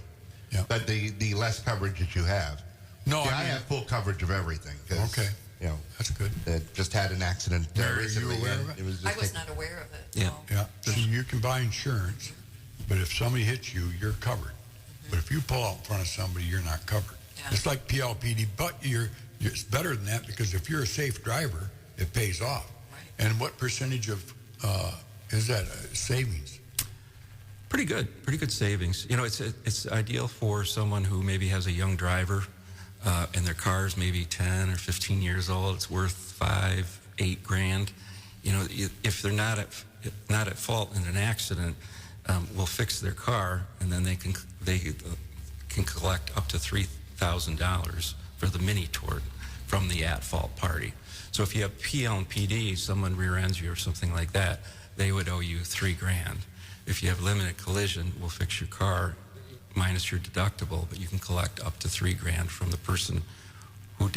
Yeah. But the less coverage that you have. No, See, I I mean- have full coverage of everything. 'Cause, Okay. You know, that's good. Just had an accident. Mary, are you recently, aware and of it? was just I was not aware of it. Yeah. no. Yeah. So you can buy insurance, but if somebody hits you, you're covered. But if you pull out in front of somebody, you're not covered. Yeah. It's like PLPD, but it's better than that because if you're a safe driver, it pays off. Right. And what percentage of is that savings? Pretty good savings. You know, it's ideal for someone who maybe has a young driver, and their car's maybe 10 or 15 years old. It's worth $5-8 grand. You know, if they're not at fault in an accident, we'll fix their car, and then they can collect up to $3,000 for the mini tort from the at-fault party. So if you have PL and PD, someone rear ends you or something like that, they would owe you $3 grand. If you have limited collision, we'll fix your car minus your deductible, but you can collect up to $3 grand from the person who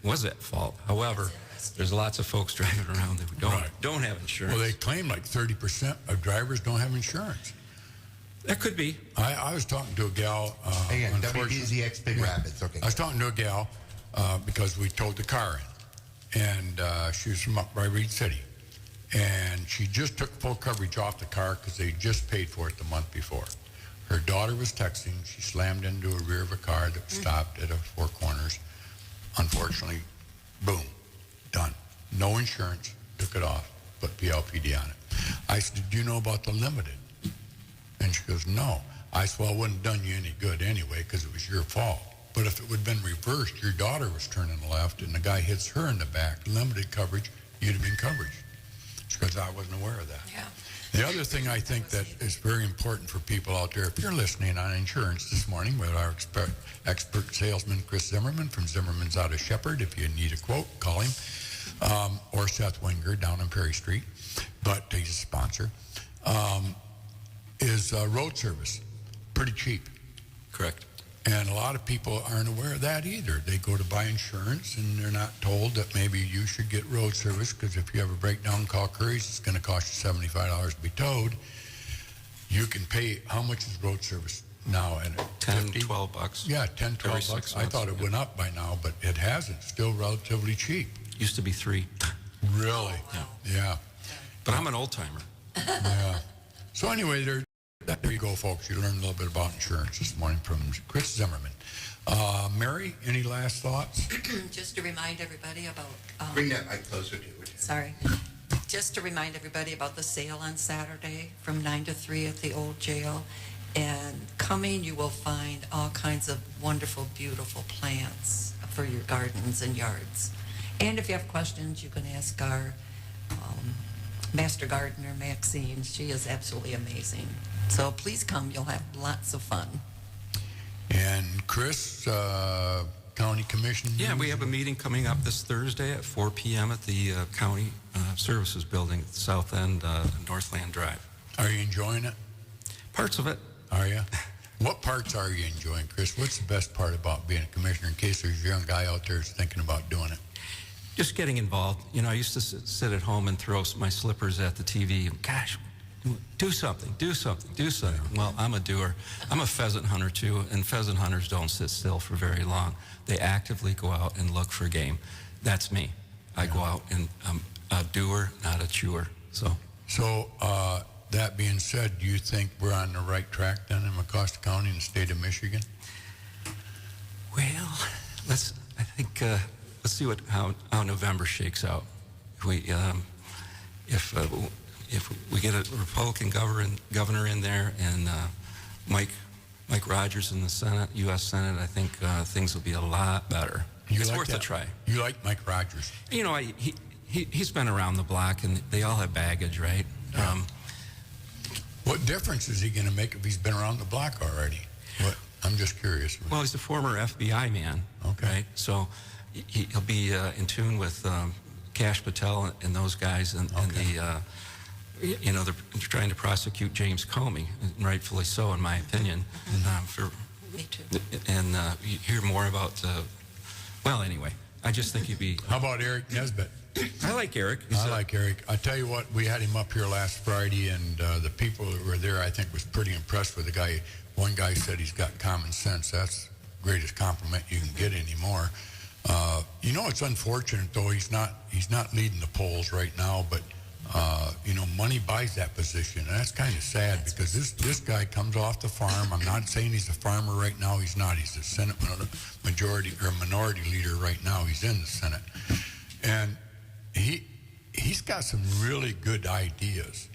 was at fault. However, there's lots of folks driving around who don't have insurance. Well, they claim like 30% of drivers don't have insurance. That could be. I was talking to a gal. Again, unfortunately- WBZX Big Rapids. Okay. I was talking to a gal because we towed the car in, and she was from up by Reed City, and she just took full coverage off the car because they just paid for it the month before. Her daughter was texting. She slammed into a rear of a car that stopped at a Four Corners. Unfortunately, boom, done. No insurance, took it off, put PLPD on it. I said, "Did you know about the limited?" And she goes, "No." I said, "Well, it wouldn't have done you any good anyway because it was your fault. But if it would have been reversed, your daughter was turning left and the guy hits her in the back, limited coverage, you'd have been coverage." She goes, "I wasn't aware of that." Yeah. The other thing I think that is very important for people out there, if you're listening on insurance this morning with our expert salesman, Chris Zimmerman from Zimmerman's out of Shepherd, if you need a quote, call him, or Seth Winger down on Perry Street, but he's a sponsor, is road service. Pretty cheap. Correct. And a lot of people aren't aware of that either. They go to buy insurance and they're not told that maybe you should get road service because if you have a breakdown, call Curries. It's going to cost you $75 to be towed. You can pay, how much is road service now? And $10, $12. Yeah, $10, Every $12. 6 I thought it went up by now, but it hasn't. Still relatively cheap. Used to be $3. Really? Yeah. But I'm an old timer. Yeah. So anyway, there you go, folks. You learned a little bit about insurance this morning from Chris Zimmerman. Mary, any last thoughts? Just to remind everybody about... Bring that mic closer to it. Sorry. Just to remind everybody about the sale on Saturday from 9 to 3 at the old jail. And coming, you will find all kinds of wonderful, beautiful plants for your gardens and yards. And if you have questions, you can ask our master gardener, Maxine. She is absolutely amazing. So please come. You'll have lots of fun. And Chris, County Commission? Yeah, we have a meeting coming up this Thursday at 4 p.m. at the County Services Building at the south end, Northland Drive. Are you enjoying it? Parts of it. Are you? What parts are you enjoying, Chris? What's the best part about being a commissioner in case there's a young guy out there who's thinking about doing it? Just getting involved. You know, I used to sit at home and throw my slippers at the TV. Gosh, do something. Well, I'm a doer. I'm a pheasant hunter, too, and pheasant hunters don't sit still for very long. They actively go out and look for game. That's me. I go out and I'm a doer, not a chewer. So, that being said, do you think we're on the right track then in Mecosta County in the state of Michigan? Well, let's see how November shakes out. If we get a Republican governor in there and Mike Rogers in the Senate, U.S. Senate, I think things will be a lot better. It's worth a try. You like Mike Rogers? You know, he's been around the block, and they all have baggage, right? Yeah. What difference is he going to make if he's been around the block already? I'm just curious. Well, he's a former FBI man. Okay. Right? So he'll be in tune with Kash Patel and those guys, and the they're trying to prosecute James Comey, and rightfully so, in my opinion. Me too. And you hear more about. Well, anyway, I just think he'd be. How about Eric Nesbitt? I like Eric. I like Eric. I tell you what, we had him up here last Friday, and the people that were there, I think, was pretty impressed with the guy. One guy said he's got common sense. That's the greatest compliment you can get anymore. It's unfortunate though. He's not leading the polls right now, but money buys that position, and that's kind of sad because this guy comes off the farm. I'm not saying he's a farmer right now. He's not. He's the Senate minority leader right now. He's in the Senate, and he's got some really good ideas.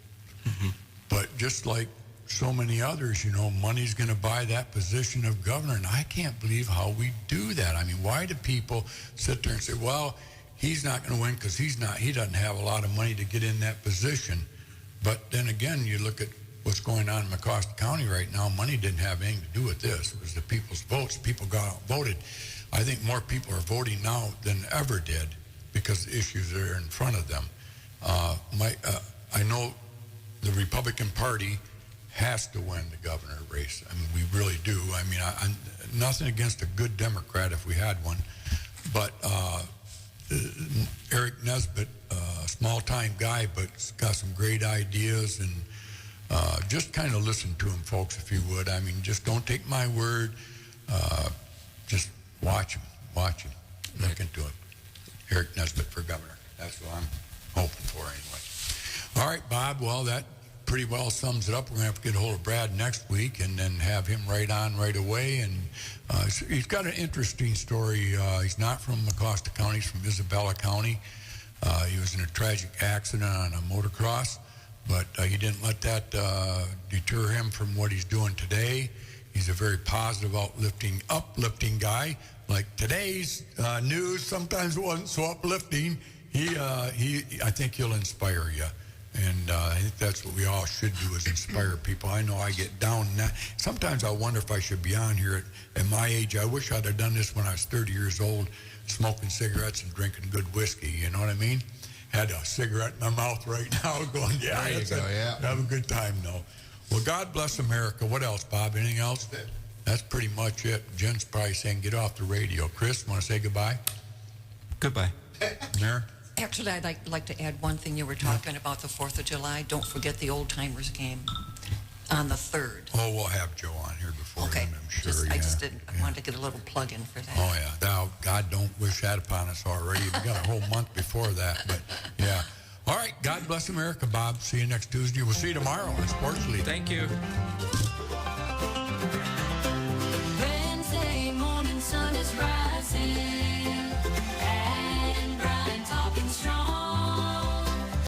Mm-hmm. But just like so many others, money's going to buy that position of governor, and I can't believe how we do that. I mean, why do people sit there and say, well, he's not going to win because he doesn't have a lot of money to get in that position? But then again, you look at what's going on in Mecosta County right now. Money didn't have anything to do with this. It was the people's votes. People got out and voted. I think more people are voting now than ever did because the issues that are in front of them. I know the Republican Party has to win the governor race. I mean, we really do. I mean, I'm nothing against a good Democrat if we had one, but Eric Nesbitt, small-time guy, but got some great ideas, and just kind of listen to him, folks, if you would. I mean, just don't take my word. Just watch him. Look into it. Eric Nesbitt for governor. That's what I'm hoping for anyway. All right, Bob, well, that pretty well sums it up. We're going to have to get a hold of Brad next week and then have him right away. And he's got an interesting story. He's not from Mecosta County. He's from Isabella County. He was in a tragic accident on a motocross, but he didn't let that deter him from what he's doing today. He's a very positive, uplifting guy. Like today's news sometimes wasn't so uplifting. I think he'll inspire you. And I think that's what we all should do, is inspire people. I know I get down. Sometimes I wonder if I should be on here at my age. I wish I'd have done this when I was 30 years old, smoking cigarettes and drinking good whiskey. You know what I mean? Had a cigarette in my mouth right now going, yeah, there you go, yeah. Have a good time, though. Well, God bless America. What else, Bob? Anything else? That's pretty much it. Jen's probably saying get off the radio. Chris, want to say goodbye? Goodbye. Mayor? Actually, I'd like to add one thing. You were talking about the 4th of July. Don't forget the Old Timers game on the 3rd. Oh, we'll have Joe on here before then, I'm sure. I wanted to get a little plug in for that. Oh, yeah. Now, God, don't wish that upon us already. We got a whole month before that, but yeah. All right. God bless America, Bob. See you next Tuesday. We'll see you tomorrow on Sports League. Thank you.